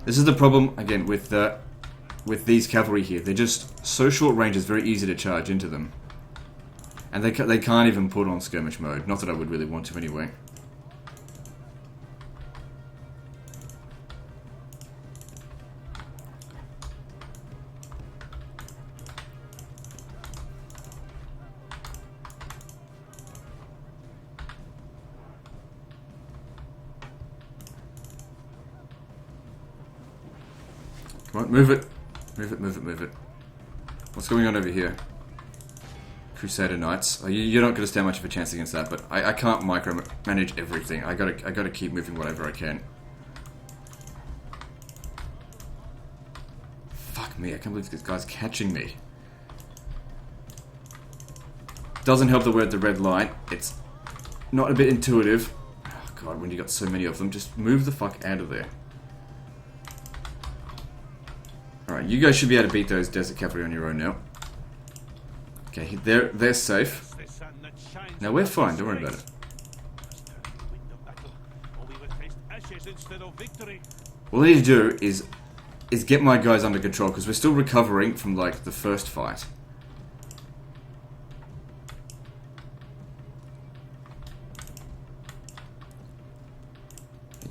This is the problem, again, with these cavalry here. They're just so short range, it's very easy to charge into them. And they can't even put on skirmish mode. Not that I would really want to anyway. Come on, move it. Move it, move it, move it. What's going on over here? Crusader Knights. Oh, you're not going to stand much of a chance against that, but I can't micromanage everything. I gotta keep moving whatever I can. Fuck me, I can't believe this guy's catching me. Doesn't help that we're at the red line. It's not a bit intuitive. Oh god, when you got so many of them, just move the fuck out of there. Alright, you guys should be able to beat those desert cavalry on your own now. Okay, they're safe. Now we're fine, don't worry about it. All I need to do is get my guys under control, because we're still recovering from, like, the first fight.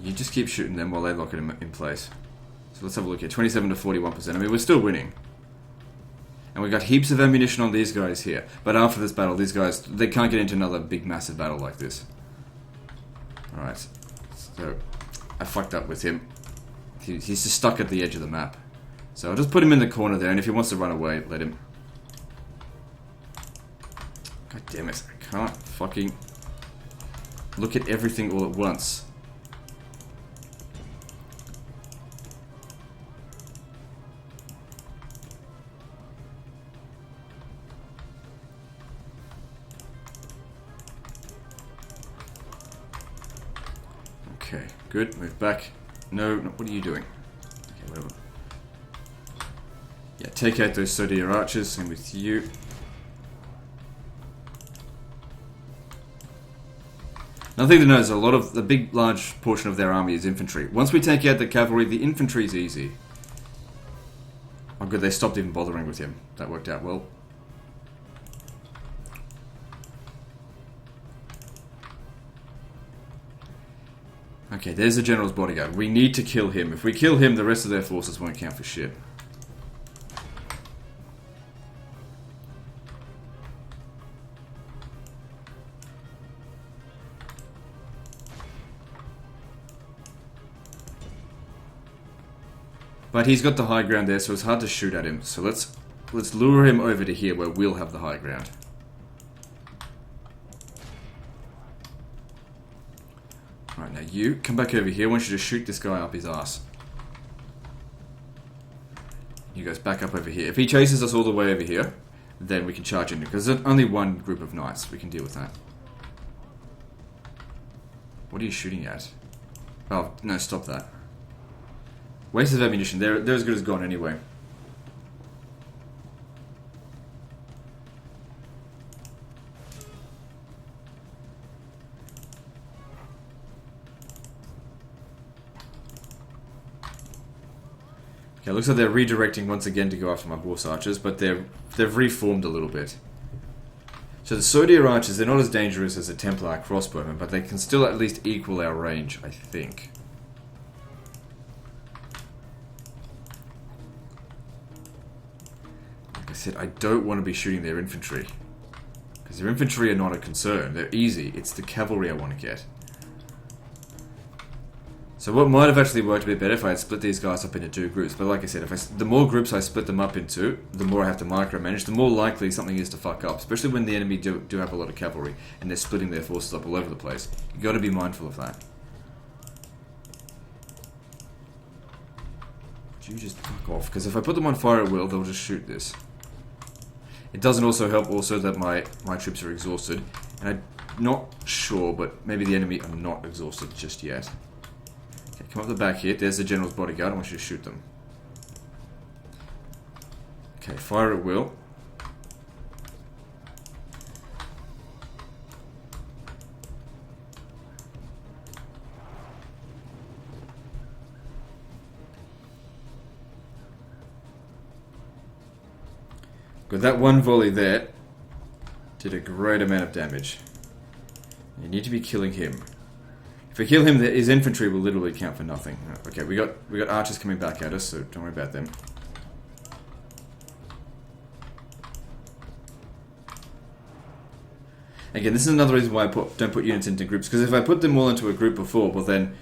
You just keep shooting them while they lock it in place. So let's have a look here. 27 to 41%. I mean, we're still winning. And we've got heaps of ammunition on these guys here. But after this battle, these guys, they can't get into another big, massive battle like this. Alright. So, I fucked up with him. He's just stuck at the edge of the map. So I'll just put him in the corner there, and if he wants to run away, let him. God damn it. I can't fucking look at everything all at once. Okay, good. Move back. No, what are you doing? Okay, whatever. Yeah, take out those Sodir archers. Same with you. Another thing to note is a large portion of their army is infantry. Once we take out the cavalry, the infantry is easy. Oh good, they stopped even bothering with him. That worked out well. Okay, there's the general's bodyguard. We need to kill him. If we kill him, the rest of their forces won't count for shit. But he's got the high ground there, so it's hard to shoot at him. So let's lure him over to here where we'll have the high ground. Alright, now you come back over here. I want you to shoot this guy up his ass. You guys back up over here. If he chases us all the way over here, then we can charge in, because there's only one group of knights. We can deal with that. What are you shooting at? Oh, no, stop that. Waste of ammunition. They're as good as gone anyway. Okay, looks like they're redirecting once again to go after my horse archers, but they've reformed a little bit. So the Sodier archers, they're not as dangerous as the Templar crossbowmen, but they can still at least equal our range, I think. Like I said, I don't want to be shooting their infantry, because their infantry are not a concern. They're easy. It's the cavalry I want to get. So what might have actually worked a bit better if I had split these guys up into two groups. But like I said, the more groups I split them up into, the more I have to micromanage, the more likely something is to fuck up. Especially when the enemy do have a lot of cavalry and they're splitting their forces up all over the place. You've got to be mindful of that. Would you just fuck off? Because if I put them on fire at will, they'll just shoot this. It doesn't also help that my troops are exhausted. And I'm not sure, but maybe the enemy are not exhausted just yet. Come up the back here. There's the general's bodyguard. I want you to shoot them. Okay, fire at will. Good, that one volley there did a great amount of damage. You need to be killing him. If we kill him, his infantry will literally count for nothing. Okay, we got archers coming back at us, so don't worry about them. Again, this is another reason why I don't put units into groups, because if I put them all into a group before, well then,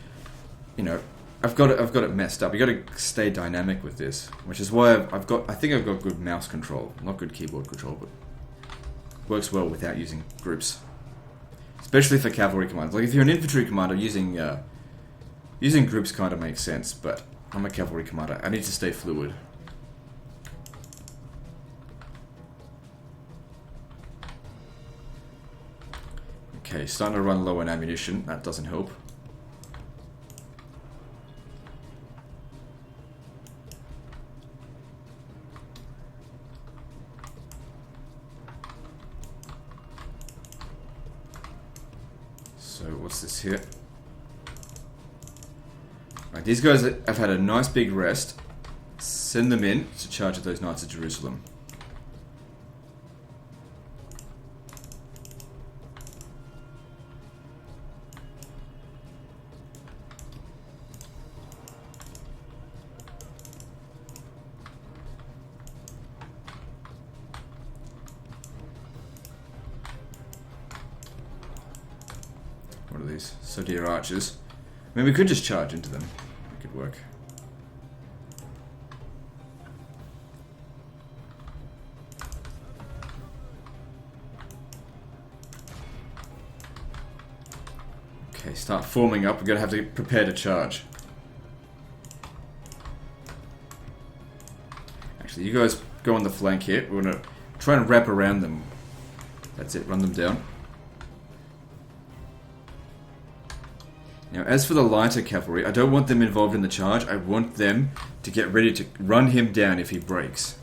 you know, I've got it messed up. You got to stay dynamic with this, which is why I think I've got good mouse control, not good keyboard control, but works well without using groups. Especially for cavalry commanders. Like if you're an infantry commander, using groups kind of makes sense, but I'm a cavalry commander. I need to stay fluid. Okay, starting to run low on ammunition. That doesn't help. So what's this here? Right, these guys have had a nice big rest. Send them in to charge at those Knights of Jerusalem. What are these? Sodier archers. I mean, we could just charge into them. It could work. Okay, start forming up. We're going to have to prepare to charge. Actually, you guys go on the flank here. We're going to try and wrap around them. That's it, run them down. Now, as for the lighter cavalry, I don't want them involved in the charge. I want them to get ready to run him down if he breaks.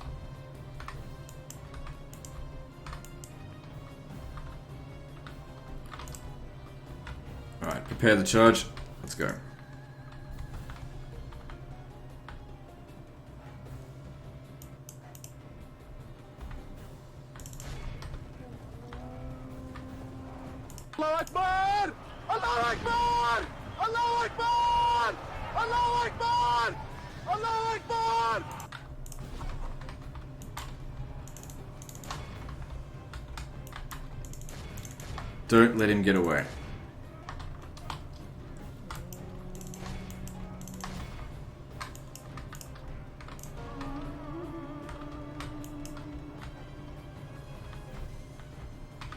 Alright, prepare the charge. Let's go. Allahu Akbar! Allahu Akbar! Allahu Akbar! Allahu Akbar! Allahu Akbar! Don't let him get away.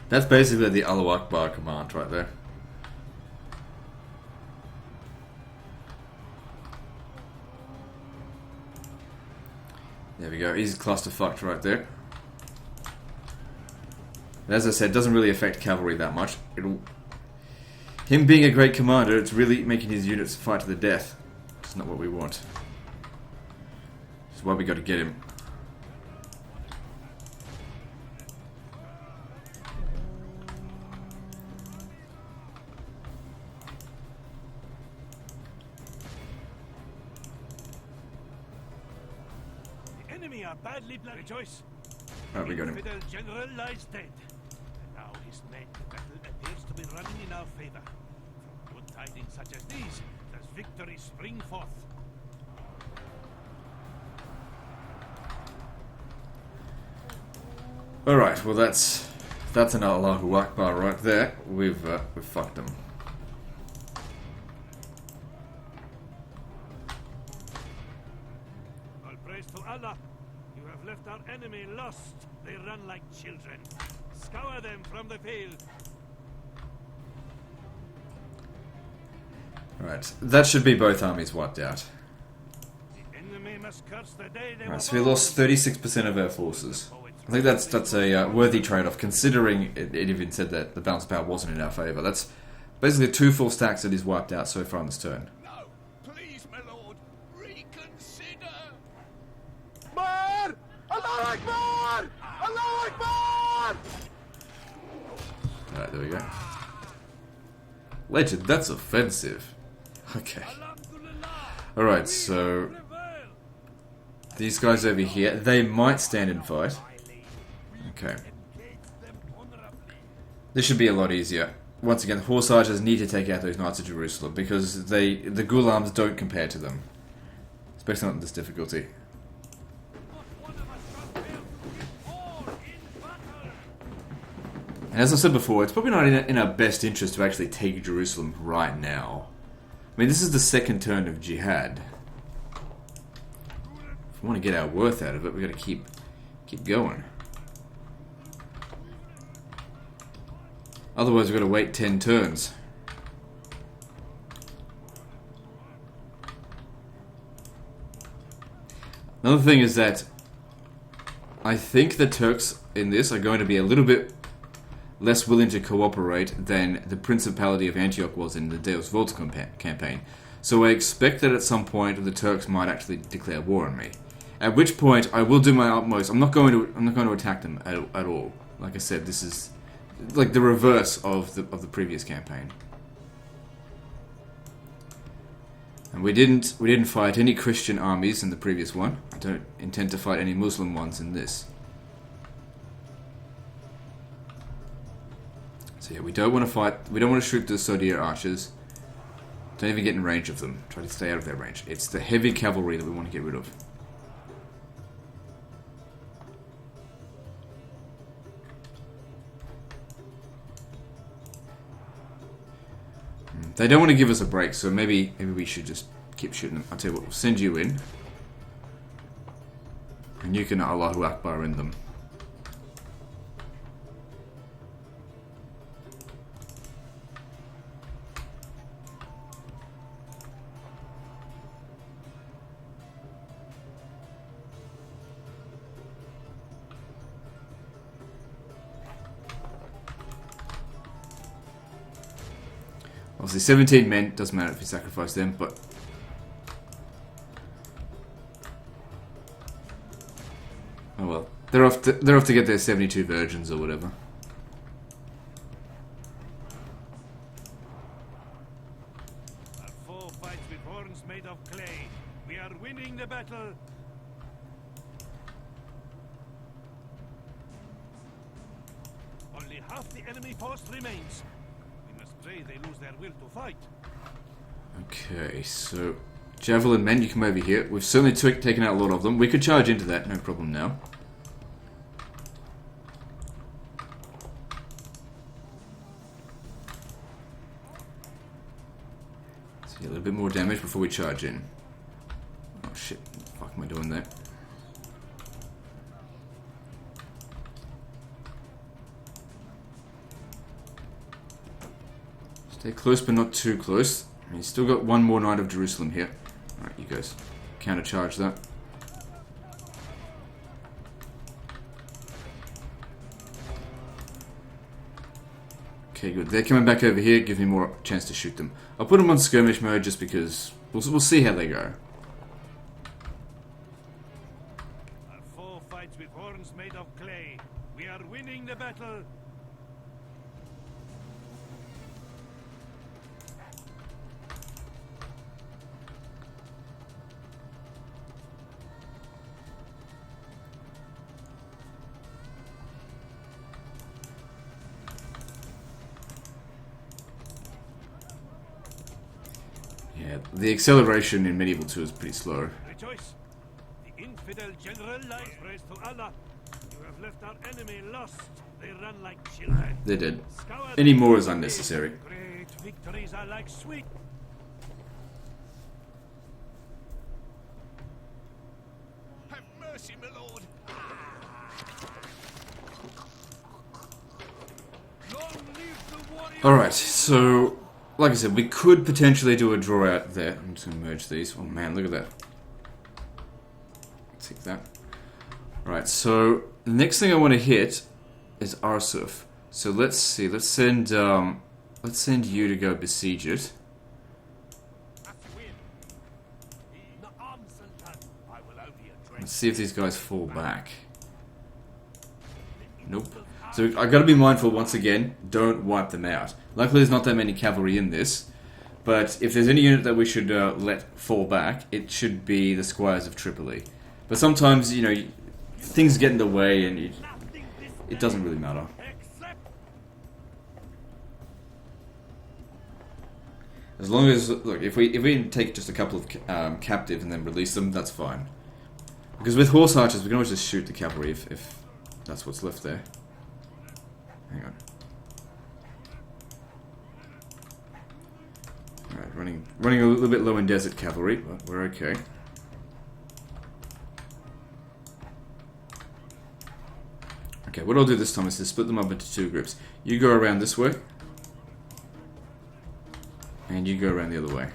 That's basically the Allahu Akbar command right there. There we go, he's clusterfucked right there. And as I said, it doesn't really affect cavalry that much. Him being a great commander, it's really making his units fight to the death. It's not what we want. It's why we got to get him. The enemy are badly bloody. Rejoice. Right, we got him. Infidel general lies dead. And now his main battle appears to be running in our favor. From good tidings such as these, does victory spring forth. Alright, well that's an Allahu Akbar right there. We've fucked them. All praise to Allah. You have left our enemy lost. They run like children. Scour them from the field. Alright, that should be both armies wiped out. The enemy must curse the day they were Alright, so we lost 36% of our forces. I think that's a worthy trade-off, considering it even said that the balance of power wasn't in our favour. That's basically 2 full stacks that he's wiped out so far on this turn. No, please, my lord, reconsider. Akbar! Allahu Akbar! Allahu Akbar! Alright, there we go. Legend, that's offensive. Okay. Alright, so these guys over here, they might stand and fight. Okay. This should be a lot easier. Once again, the horse archers need to take out those Knights of Jerusalem because the Ghulams don't compare to them. Especially not in this difficulty. And as I said before, it's probably not in our best interest to actually take Jerusalem right now. I mean, this is the second turn of Jihad. If we want to get our worth out of it, we've got to keep going. Otherwise, we've got to wait 10 turns. Another thing is that I think the Turks in this are going to be a little bit less willing to cooperate than the Principality of Antioch was in the Deus Volta campaign. So I expect that at some point the Turks might actually declare war on me. At which point I will do my utmost. I'm not going to attack them at all. Like I said, this is like the reverse of the previous campaign. And we didn't fight any Christian armies in the previous one. I don't intend to fight any Muslim ones in this. So yeah, we don't want to fight. We don't want to shoot the Sodier archers. Don't even get in range of them. Try to stay out of their range. It's the heavy cavalry that we want to get rid of. They don't want to give us a break, so maybe we should just keep shooting them. I'll tell you what, we'll send you in. And you can Allahu Akbar in them. Obviously 17 men, doesn't matter if you sacrifice them, but oh well. They're off to get their 72 virgins or whatever. Our foe fights with horns made of clay. We are winning the battle. Only half the enemy force remains. say they lose their will to fight. Okay, so javelin men, you come over here. We've certainly taken out a lot of them. We could charge into that, no problem now. See a little bit more damage before we charge in. Oh shit, what the fuck am I doing there? Stay close but not too close. He's still got one more Knight of Jerusalem here. Alright, you guys countercharge that. Okay, good. They're coming back over here. Give me more chance to shoot them. I'll put them on skirmish mode just because we'll see how they go. Our foe fights with horns made of clay. We are winning the battle. Yeah, the acceleration in Medieval 2 is pretty slow. Rejoice! The infidel general lies. Praise to Allah. You have left our enemy lost. They run like children. They're dead. Scour Any more is unnecessary. Great victories are like sweet. Have mercy, my lord. Long live the warrior. Alright, so like I said, we could potentially do a draw out there. I'm just going to merge these. Oh man, look at that. Take that. Alright, so the next thing I want to hit is Arsuf. So let's see, let's send you to go besiege it. Let's see if these guys fall back. Nope. So I gotta be mindful once again, don't wipe them out. Luckily there's not that many cavalry in this, but if there's any unit that we should let fall back, it should be the Squires of Tripoli. But sometimes, you know, things get in the way and it doesn't really matter. As long as, look, if we take just a couple of captive and then release them, that's fine. Because with horse archers, we can always just shoot the cavalry if that's what's left there. Hang on. Alright, running a little bit low in desert cavalry, but we're okay. Okay, what I'll do this time is to split them up into two groups. You go around this way, and you go around the other way.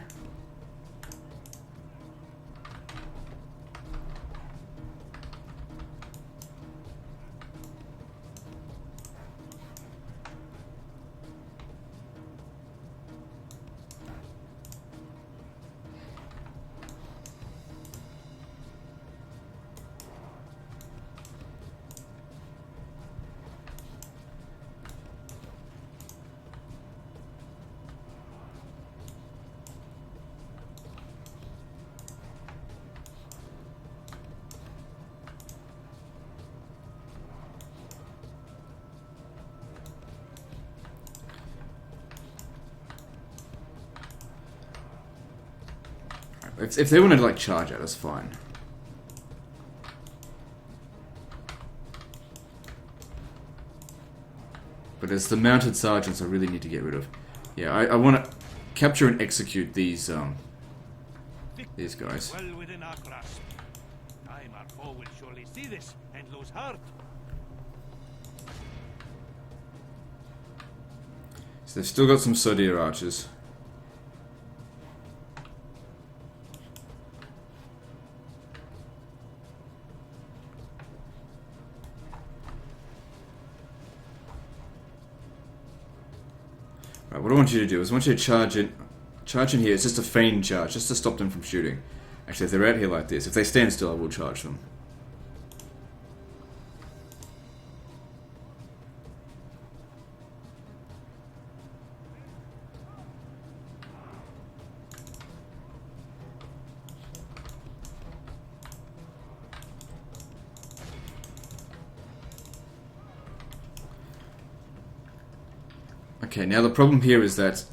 If they want to like charge at us, fine. But it's the mounted sergeants I really need to get rid of. Yeah, I want to capture and execute these guys. Well within our grasp. Time our foe will surely see this and lose heart. So they've still got some Sodir archers. Right, what I want you to do is I want you to charge in here. It's just a feigned charge, just to stop them from shooting. Actually, if they're out here like this, if they stand still, I will charge them. Okay, now the problem here is that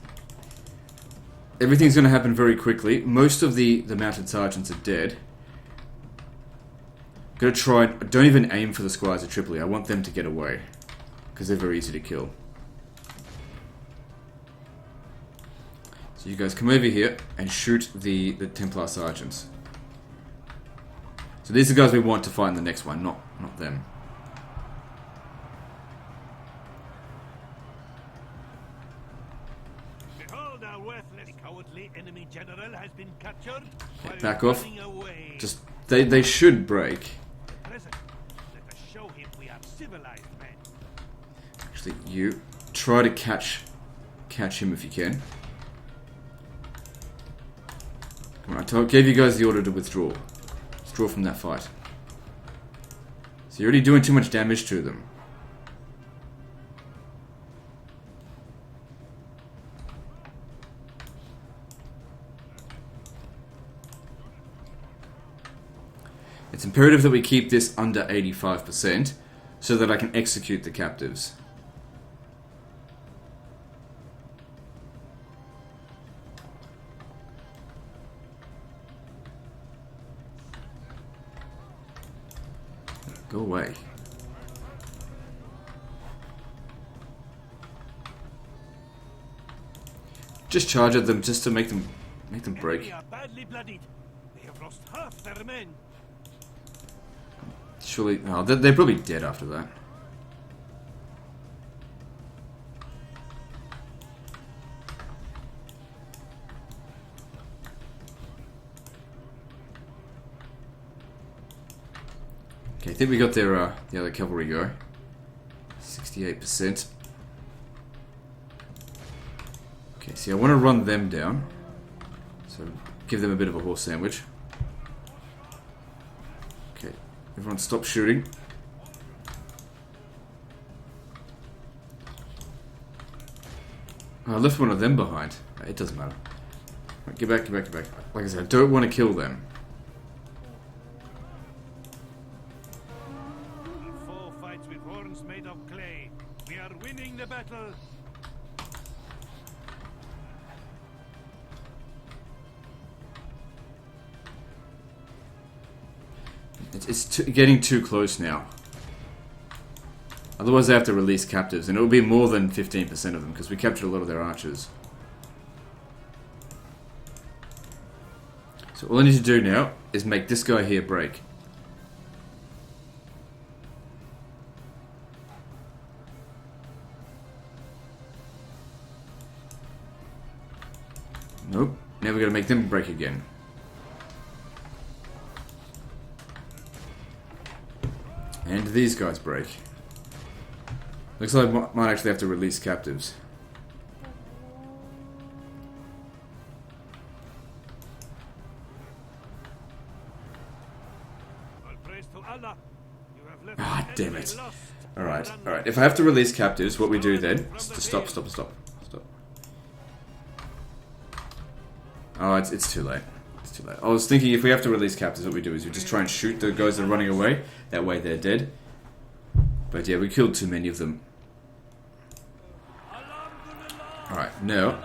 everything's going to happen very quickly. Most of the mounted sergeants are dead. I'm going to try... Don't even aim for the squires of Tripoli. I want them to get away. Because they're very easy to kill. So you guys come over here and shoot the Templar sergeants. So these are the guys we want to fight in the next one, not them. Behold, our worthless, cowardly enemy general has been captured. Okay, while back off. running away. Just they should break. Present, let us show him we are civilized men. Actually, you try to catch him if you can. Come on, I gave you guys the order to withdraw. Withdraw from that fight. So you're already doing too much damage to them. It's imperative that we keep this under 85% so that I can execute the captives. Go away. Just charge at them just to make them break. Enemy are badly bloodied. They have lost half their men. Surely, oh, they're probably dead after that. Okay, I think we got their the other cavalry go. 68%. Okay, see, I want to run them down. So, give them a bit of a horse sandwich. Okay, everyone stop shooting. Oh, I left one of them behind. It doesn't matter. Right, get back, get back, get back. Like I said, I don't want to kill them. The foe fights with horns made of clay. We are winning the battle. It's getting too close now. Otherwise they have to release captives, and it will be more than 15% of them, because we captured a lot of their archers. So all I need to do now is make this guy here break. Nope. Now we've got to make them break again. And these guys break. Looks like I might actually have to release captives. All praise to Allah. You have left Ah, the damn enemy it. lost. Alright, alright. If I have to release captives, what we do then... Stop. Oh, it's too late. It's too late. I was thinking if we have to release captives, what we do is we just try and shoot the guys that are running away. That way they're dead. But yeah, we killed too many of them. Alright, now...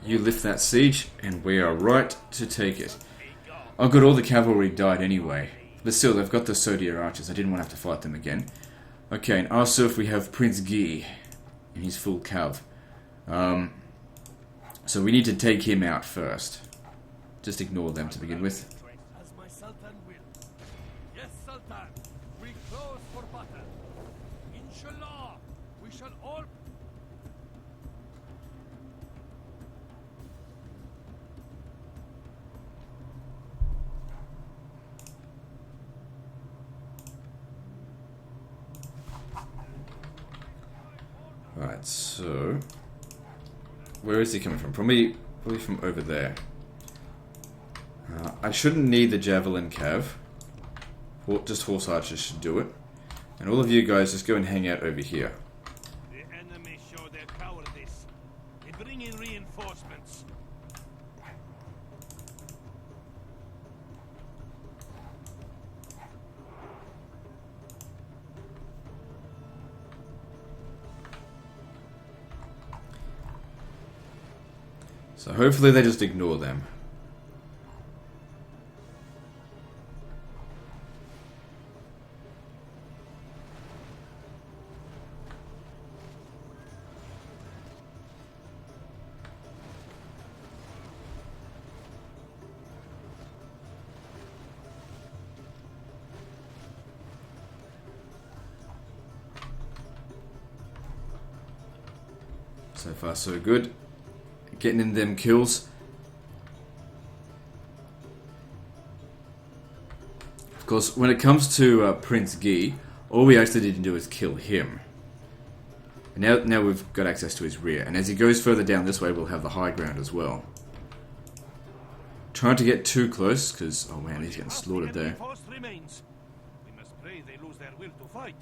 You lift that siege, and we are right to take it. Oh good, all the cavalry died anyway. But still, they've got the Sodier archers. I didn't want to have to fight them again. Okay, in our surf we have Prince Guy in his full cav. So we need to take him out first. Just ignore them to begin with. As my Sultan will. Yes, Sultan. We close for battle. Inshallah, we shall all... Right, so... Where is he coming from? Probably from over there. I shouldn't need the Javelin Cav. Just Horse Archers should do it. And all of you guys just go and hang out over here. The enemy show their cowardice. They bring in reinforcements. So hopefully they just ignore them. So far so good. Getting in them kills. Of course, when it comes to Prince Guy, all we actually need to do is kill him. And now we've got access to his rear. And as he goes further down this way, we'll have the high ground as well. Trying to get too close, because, oh man, he's getting slaughtered there. We must pray they lose their will to fight.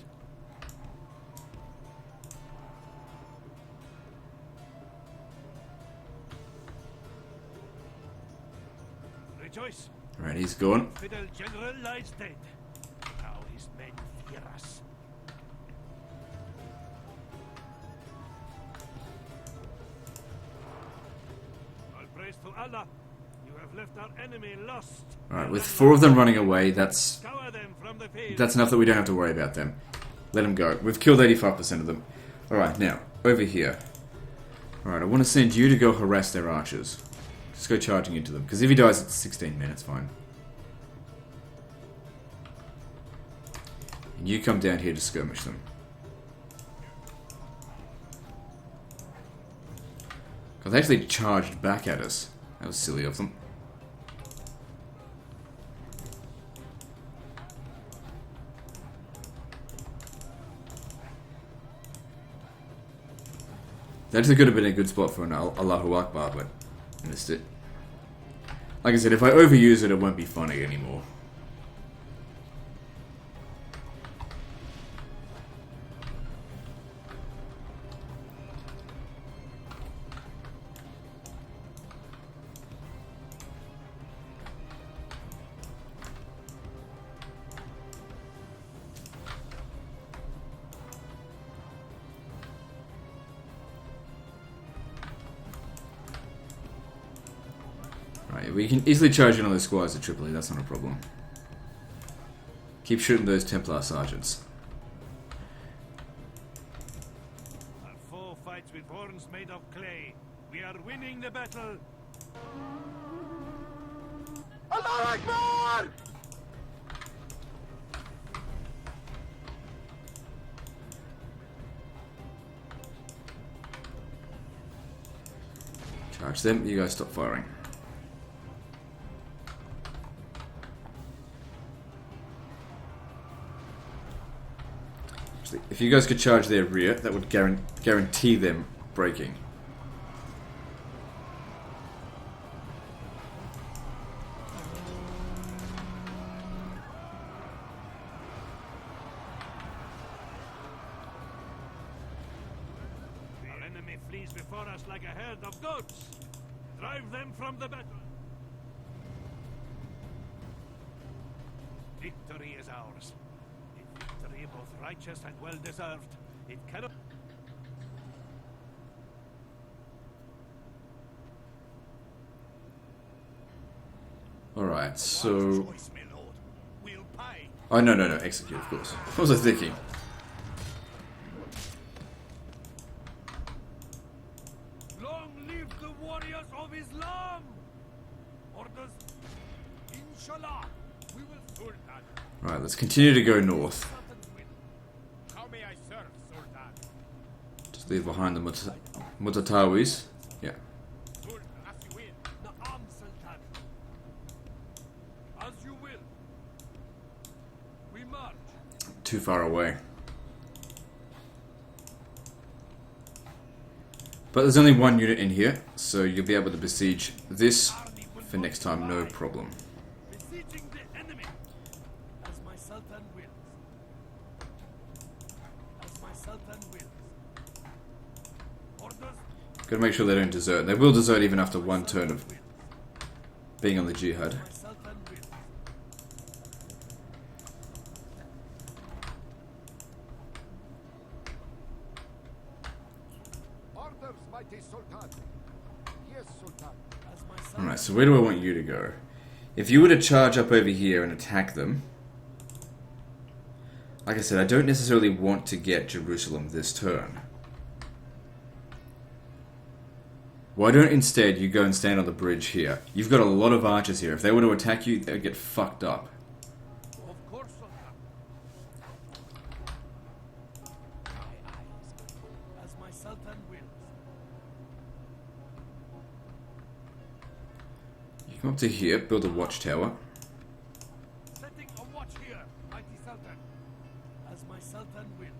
Rejoice. Alright, he's gone. Fidel General lies dead. Now his men fear us. All praise to Allah. You have left our enemy lost. Alright, with 4 of them running away, that's Scour them from the field. enough that we don't have to worry about them. Let them go. We've killed 85% of them. Alright, now, over here. Alright, I want to send you to go harass their archers. Just go charging into them. Because if he dies, it's 16 minutes, fine. And you come down here to skirmish them. God, they actually charged back at us. That was silly of them. That actually could have been a good spot for an Allahu Akbar, but I missed it. Like I said, if I overuse it, it won't be funny anymore. Right, we can easily charge in on those squads at Tripoli, that's not a problem. Keep shooting those Templar sergeants. Our foe fights with horns made of clay. We are winning the battle. ALLAHU AKBAR! Charge them, you guys stop firing. Actually, if you guys could charge their rear, that would guarantee them breaking. Our enemy flees before us like a herd of goats. Drive them from the battle. Victory is ours. A victory both righteous and well deserved. It cannot. Alright, so... Choice, my lord. We'll pay. Oh, no, execute, of course. What was I thinking? Long live the warriors of Islam! Orders, inshallah, we will Sultan. Right, let's continue to go north. How may I serve, Sultan? Just leave behind the Mutatawis. Yeah. Sultan, as you will. Na'am, Sultan. As you will. We march. Too far away. But there's only one unit in here, so you'll be able to besiege this for next time, no problem. Besieging the enemy. As my Sultan wills. As my Sultan wills. Orders. Gotta make sure they don't desert. They will desert even after one turn of being on the jihad. My Sultan wills. Orders, mighty Sultan. Alright, so where do I want you to go? If you were to charge up over here and attack them, like I said, I don't necessarily want to get Jerusalem this turn. Why don't instead you go and stand on the bridge here? You've got a lot of archers here. If they were to attack you, they'd get fucked up. Of course, Sultan. As my Sultan wills. You come up to here, build a watchtower. Setting a watch here, mighty Sultan. As my Sultan wills.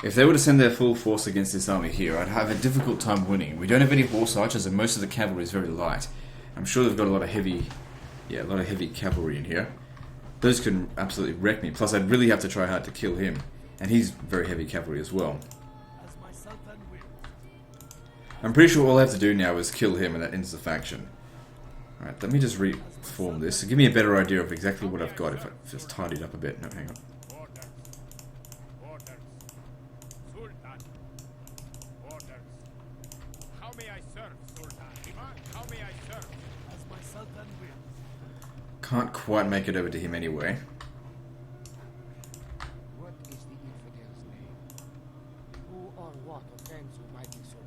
If they were to send their full force against this army here, I'd have a difficult time winning. We don't have any horse archers, and most of the cavalry is very light. I'm sure they've got a lot of heavy cavalry in here. Those can absolutely wreck me. Plus, I'd really have to try hard to kill him, and he's very heavy cavalry as well. As my Sultan wills. I'm pretty sure all I have to do now is kill him, and that ends the faction. Alright, let me just reform this to give me a better idea of exactly what I've got if I just tidied up a bit. No, hang on. Orders. Orders. Sultan. Orders. How may I serve, Sultan? How may I serve? As my Sultan wills. Can't quite make it over to him anyway. What is the infidel's name? Who or what offends you, mighty Sultan?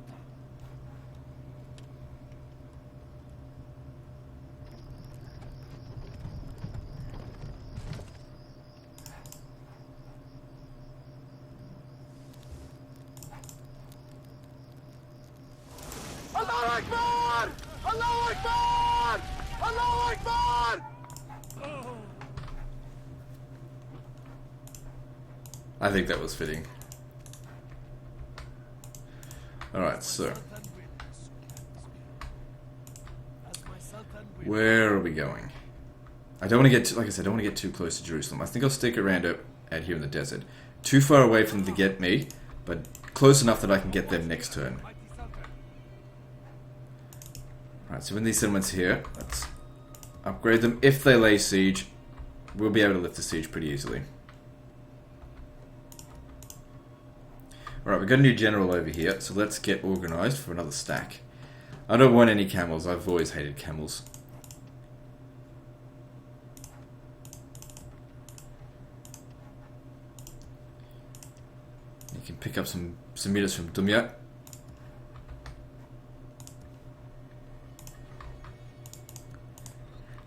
Allahu Akbar! Allahu Akbar! Allahu Akbar! I think that was fitting. Alright, so Sultan wills. As my Sultan wills. where are we going? I don't want to get too, like I said, I don't want to get too close to Jerusalem. I think I'll stick around out here in the desert. Too far away from them to get me, but close enough that I can get them next turn. Mighty Sultan. Alright, so when these settlements here, let's upgrade them. If they lay siege, we'll be able to lift the siege pretty easily. Alright, we've got a new general over here, so let's get organised for another stack. I don't want any camels, I've always hated camels. You can pick up some units from Dumya.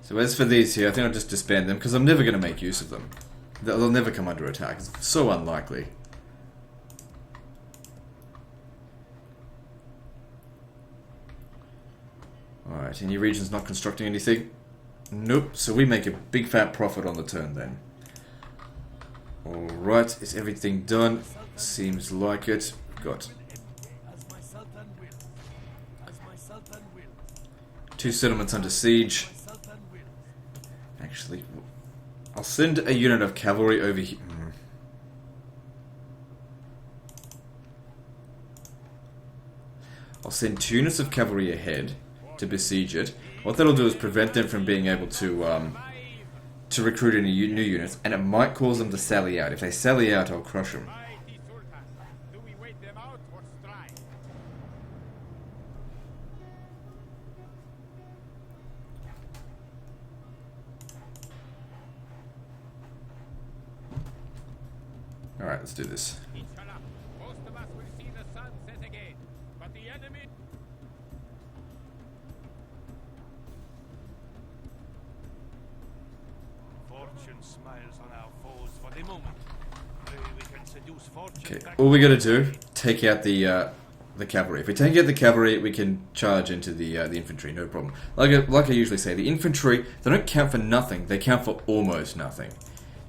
So as for these here, I think I'll just disband them, because I'm never going to make use of them. They'll never come under attack, it's so unlikely. Alright, any regions not constructing anything? Nope, so we make a big fat profit on the turn then. Alright, is everything done? Seems like it. We've got As my Sultan wills. As my Sultan wills. 2 settlements under siege. My Sultan wills. Actually, I'll send a unit of cavalry over here. I'll send 2 units of cavalry ahead to besiege it. What that'll do is prevent them from being able to recruit any new units, and it might cause them to sally out. If they sally out, I'll crush them. Mighty Sultan. Do we wait them out or strike? Alright, let's do this. Inshallah, most of us will see the sun set again, but the enemy... Fortune smiles on our foes for the moment. Maybe we can seduce fortune Okay, back. all we gotta do, take out the cavalry. If we take out the cavalry, we can charge into the infantry, no problem. Like I usually say, the infantry, they don't count for nothing, they count for almost nothing.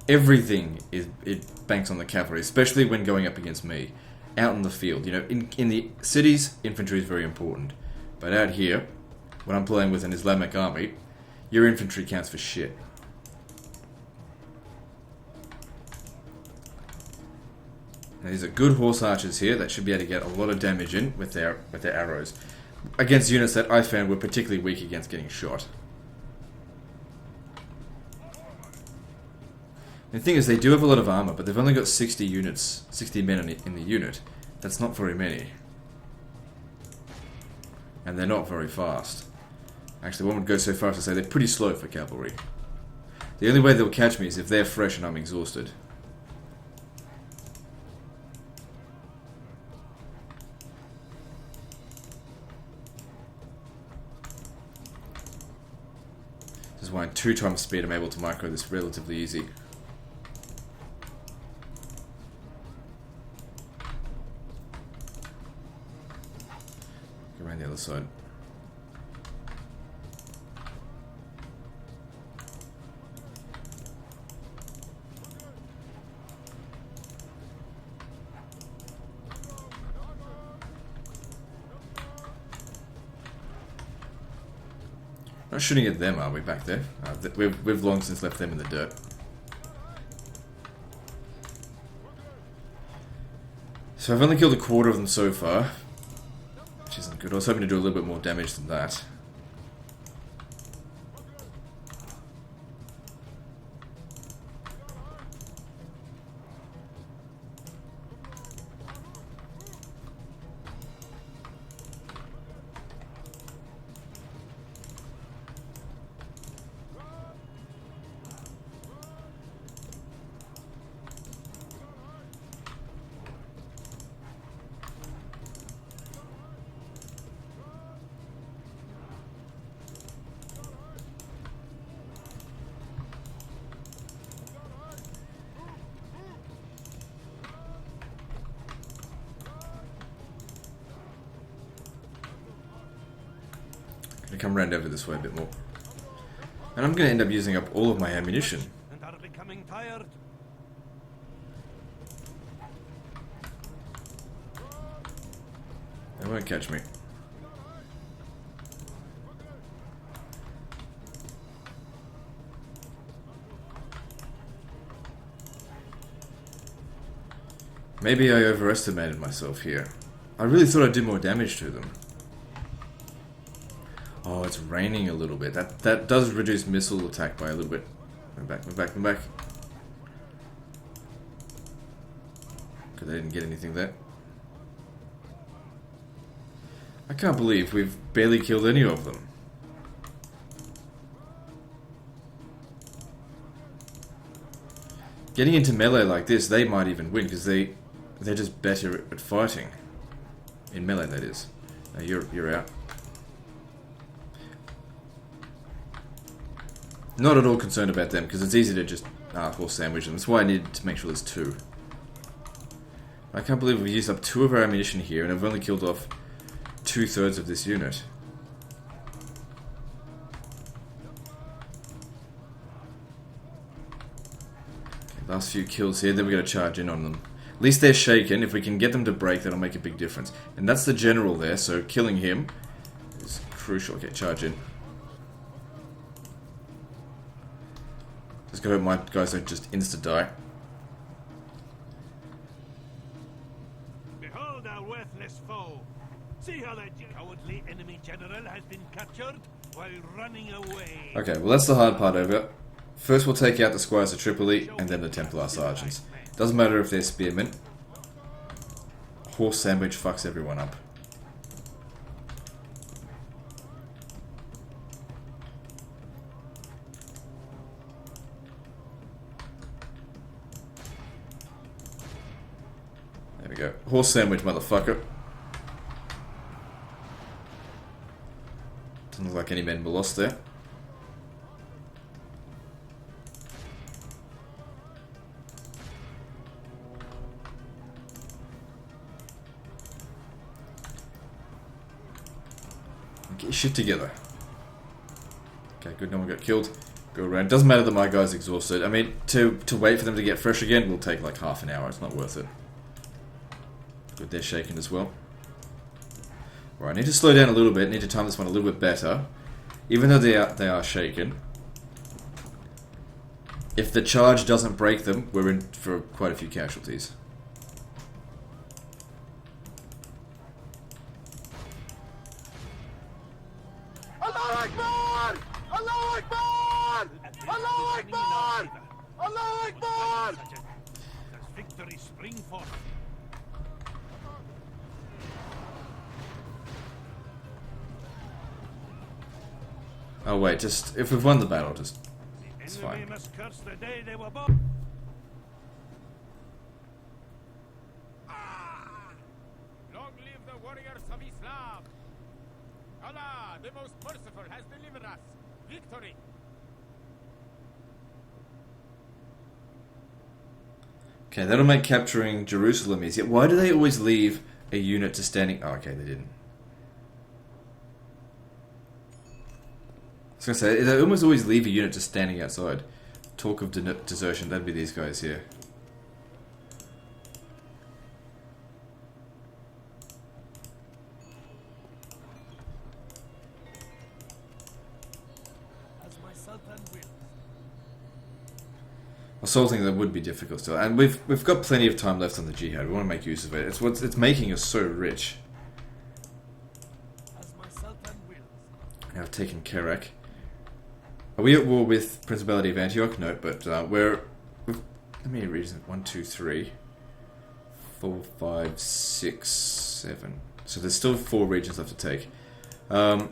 Everything it banks on the cavalry, especially when going up against me. Out in the field, you know, in the cities, infantry is very important. But out here, when I'm playing with an Islamic army, your infantry counts for shit. Now, these are good horse archers here that should be able to get a lot of damage in with their arrows. Against units that I found were particularly weak against getting shot. The thing is, they do have a lot of armor, but they've only got 60 units, 60 men in the unit. That's not very many. And they're not very fast. Actually, one would go so far as to say they're pretty slow for cavalry. The only way they'll catch me is if they're fresh and I'm exhausted. This is why in 2 times speed I'm able to micro this relatively easy. Go around the other side. Not shooting at them, are we, back there? We've long since left them in the dirt. So I've only killed a quarter of them so far, which isn't good. I was hoping to do a little bit more damage than that. Gonna come round over this way a bit more. And I'm gonna end up using up all of my ammunition. And are becoming tired. They won't catch me. Maybe I overestimated myself here. I really thought I'd do more damage to them. Oh, it's raining a little bit. That does reduce missile attack by a little bit. Move back, move back, move back. Because I didn't get anything there. I can't believe we've barely killed any of them. Getting into melee like this, they might even win because they're just better at fighting. In melee, that is. You're out. Not at all concerned about them because it's easy to just horse sandwich them. That's why I needed to make sure there's 2. I can't believe we've used up 2 of our ammunition here and I've only killed off 2/3 of this unit. Okay, last few kills here, then we're going to charge in on them. At least they're shaken. If we can get them to break, that'll make a big difference. And that's the general there, so killing him is crucial. Okay, charge in. Just gotta hope my guys don't just insta-die. Behold our worthless foe. See how that cowardly enemy general has been captured while running away. Okay, well that's the hard part over. First we'll take out the Squires of Tripoli and then the Templar Sergeants. Doesn't matter if they're spearmen. Horse sandwich fucks everyone up. There we go. Horse sandwich, motherfucker. Doesn't look like any men were lost there. Get your shit together. Okay, good, no one got killed. Go around. Doesn't matter that my guy's exhausted. I mean, to wait for them to get fresh again will take like half an hour. It's not worth it. Good, they're shaken as well. Right, I need to slow down a little bit. I need to time this one a little bit better. Even though they are shaken. If the charge doesn't break them, we're in for quite a few casualties. Allahu Akbar! Allahu Akbar! Allahu Akbar! Allahu Akbar! Does victory spring forth? Oh wait, just if we've won the battle, just it's The enemy fine. must curse the day they were born. Long live the warriors of Islam! Allah, the most merciful, has delivered us. Victory! Okay, that'll make capturing Jerusalem easier. Why do they always leave a unit to standing? Oh, okay, they didn't. I was gonna say, they almost always leave a unit just standing outside. Talk of desertion, that'd be these guys here. As my Sultan wills. Assaulting them would be difficult still, and we've got plenty of time left on the jihad. We want to make use of it. It's making us so rich. As my Sultan wills. Now I've taken Kerak. Are we at war with Principality of Antioch? No, but we're... How many regions? 1, 2, 3, 4, 5, 6, 7. So there's still 4 regions left to take. Be gone.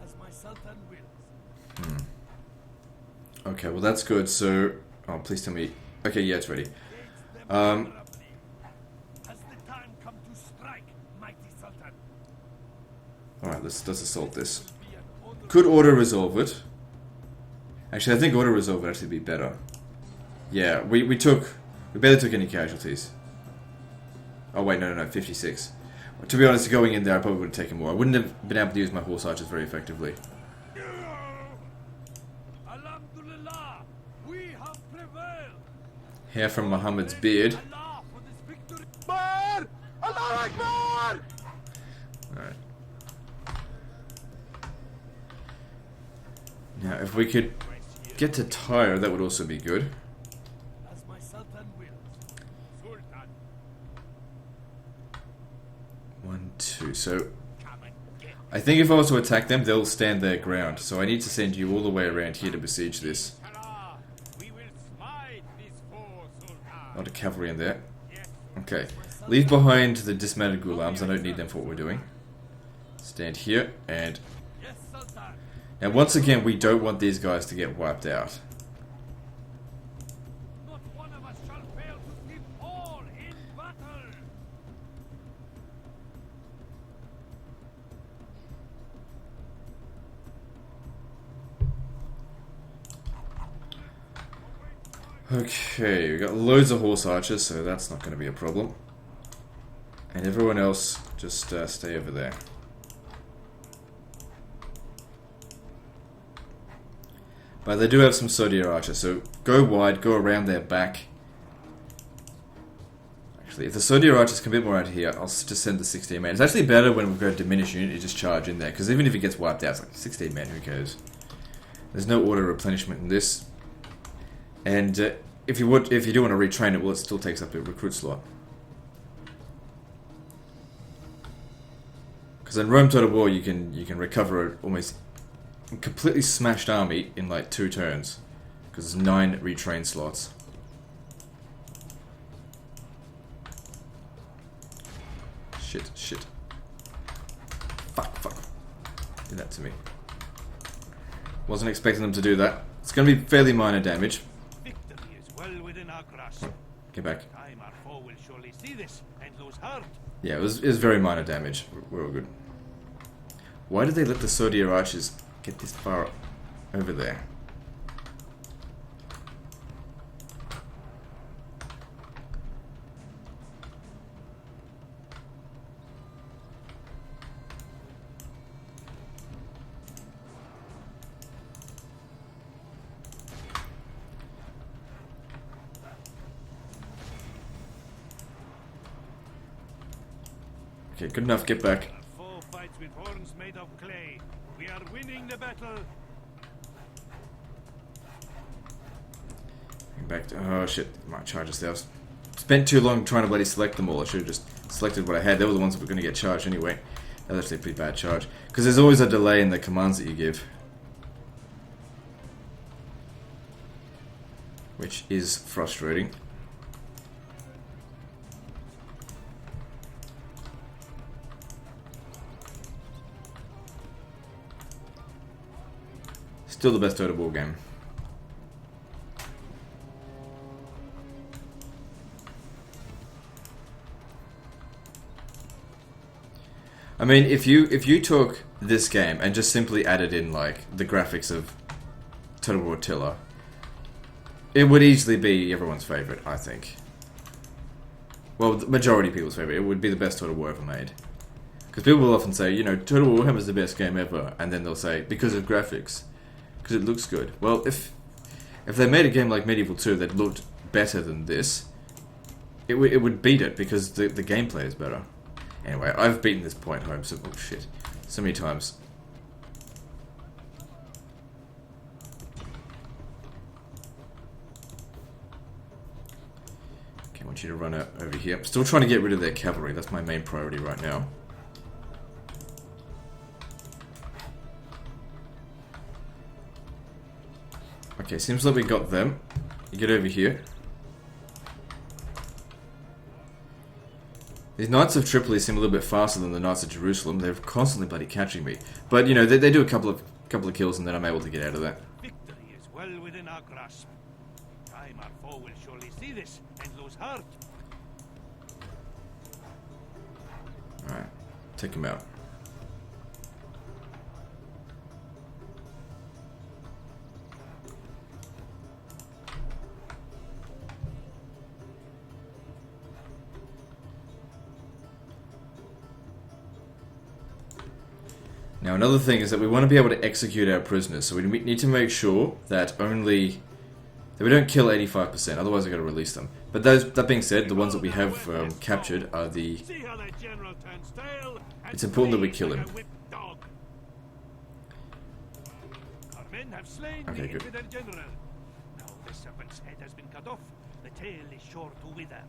As my Sultan wills. Okay, well that's good. So... Oh, please tell me... Okay, yeah, it's ready. Has the time come to strike, mighty Sultan? Alright, let's assault this. Could auto-resolve it. Actually, I think auto-resolve would actually be better. Yeah, we barely took any casualties. Oh wait, no, 56. To be honest, going in there I probably would have taken more. I wouldn't have been able to use my horse archers very effectively. Alhamdulillah, we have prevailed. Hair from Muhammad's beard. Allah for this victory. Akbar! Allahu Akbar! Alright. Now, if we could get to Tyre, that would also be good. As my Sultan wills. Sultan, 1, 2. So, come and get I think if I was to attack them, they'll stand their ground. So I need to send you all the way around here to besiege this. Allah. We will smite this foe, Sultan. A lot of cavalry in there. Yes, Okay. Leave behind the dismounted ghulams. I don't need them for what we're doing. Stand here, and... Yes, Sultan. Now, once again, we don't want these guys to get wiped out. Not one of us shall fail to keep all in battle. Okay, we got loads of horse archers, so that's not going to be a problem. And everyone else, just stay over there. But they do have some Sodier archers, so go wide, go around their back. Actually, if the Sodier archers come a bit more out here, I'll just send the 16 men. It's actually better when we've got a diminished unit, you just charge in there, because even if it gets wiped out, it's like 16 men, who cares? There's no auto replenishment in this. And if you do want to retrain it, well, it still takes up a recruit slot. Because in Rome Total War, you can recover an almost completely smashed army in like 2 turns, because there's 9 retrain slots. Shit. Fuck. Did that to me. Wasn't expecting them to do that. It's going to be fairly minor damage. Victory is well within our grasp. Get back. Time our foe will surely see this and lose heart. Yeah, it was very minor damage. We're all good. Why did they let the Sodier archers get this far over there? Okay, good enough. Get back. Our foe fights with horns made of clay. We are winning the battle. Back to, oh shit, my charges there. I spent too long trying to bloody select them all. I should have just selected what I had. They were the ones that were going to get charged anyway. That was actually a pretty bad charge. Because there's always a delay in the commands that you give. Which is frustrating. Still the best Total War game. I mean, if you took this game and just simply added in like the graphics of Total War Attila, it would easily be everyone's favorite, I think. Well, the majority of people's favorite. It would be the best Total War ever made. Because people will often say, you know, Total War Warhammer is the best game ever, and then they'll say because of graphics, because it looks good. Well, if they made a game like Medieval 2 that looked better than this, it would beat it because the gameplay is better. Anyway, I've beaten this point home so many times. Okay, I want you to run out over here. I'm still trying to get rid of their cavalry. That's my main priority right now. Okay, seems like we got them. You get over here. These Knights of Tripoli seem a little bit faster than the Knights of Jerusalem. They're constantly bloody catching me. But, you know, they do a couple of kills and then I'm able to get out of that. Victory is well within our grasp. Time our foe will surely see this and lose heart. Alright, take him out. Now another thing is that we want to be able to execute our prisoners, so we need to make sure that we don't kill 85%, otherwise we've got to release them. But that being said, the ones that we have captured are the... It's important that we kill him. Okay, good. Now the serpent's head has been cut off. The tail is sure to wither.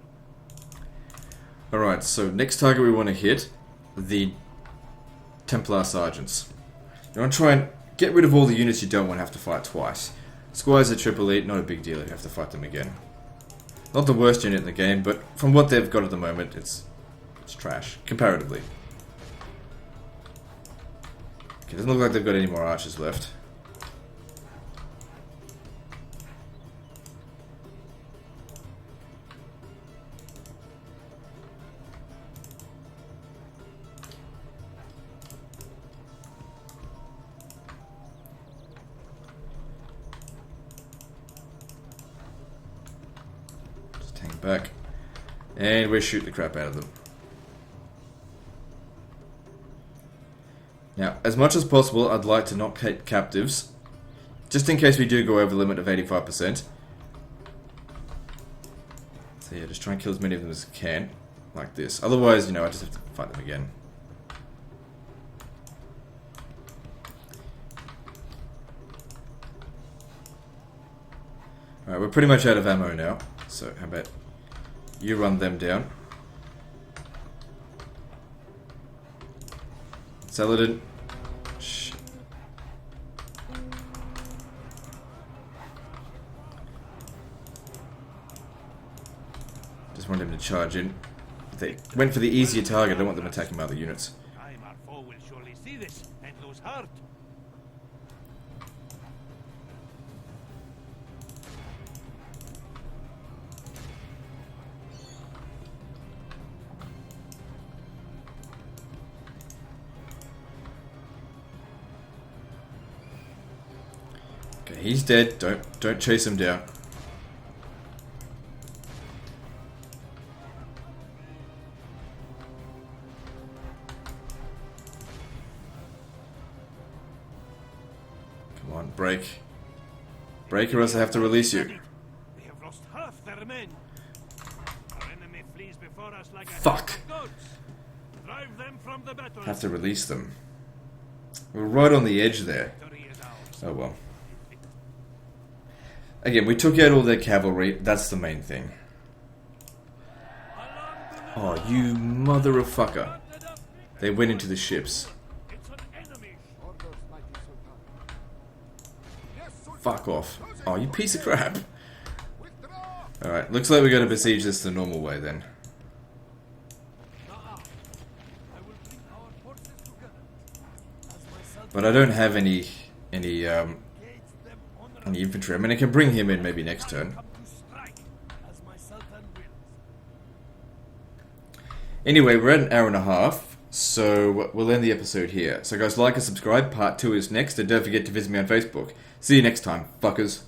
Alright, so next target we want to hit, the Templar Sergeants. You want to try and get rid of all the units you don't want to have to fight twice. Squires at Tripoli, not a big deal if you have to fight them again. Not the worst unit in the game, but from what they've got at the moment, it's trash, comparatively. Okay, doesn't look like they've got any more archers left. Back. And we're shooting the crap out of them. Now, as much as possible, I'd like to not take captives. Just in case we do go over the limit of 85%. So yeah, just try and kill as many of them as I can. Like this. Otherwise, you know, I just have to fight them again. Alright, we're pretty much out of ammo now. So, how about... you run them down. Saladin. Shit. Just want him to charge in. If they went for the easier target, I don't want them attacking my other units. Time our foe will surely see this and lose heart. Okay, he's dead. Don't chase him down. Come on, break. Break or else I have to release you. They have lost half their men. Our enemy flees before us like a Fuck. herd of goats. Drive them from the battle. Have to release them. We're right on the edge there. Victory is ours. Oh well. Again, we took out all their cavalry. That's the main thing. Oh, you mother of fucker. They went into the ships. It's an enemy. Orders, mighty Sultan. Fuck off. Oh, you piece of crap. Withdraw! Alright, looks like we're going to besiege this the normal way then. But I don't have any And the infantry. I mean, I can bring him in maybe next turn. Come to strike, as my Sultan wills. Anyway, we're at an hour and a half, so we'll end the episode here. So guys, like and subscribe. Part 2 is next, and don't forget to visit me on Facebook. See you next time, fuckers.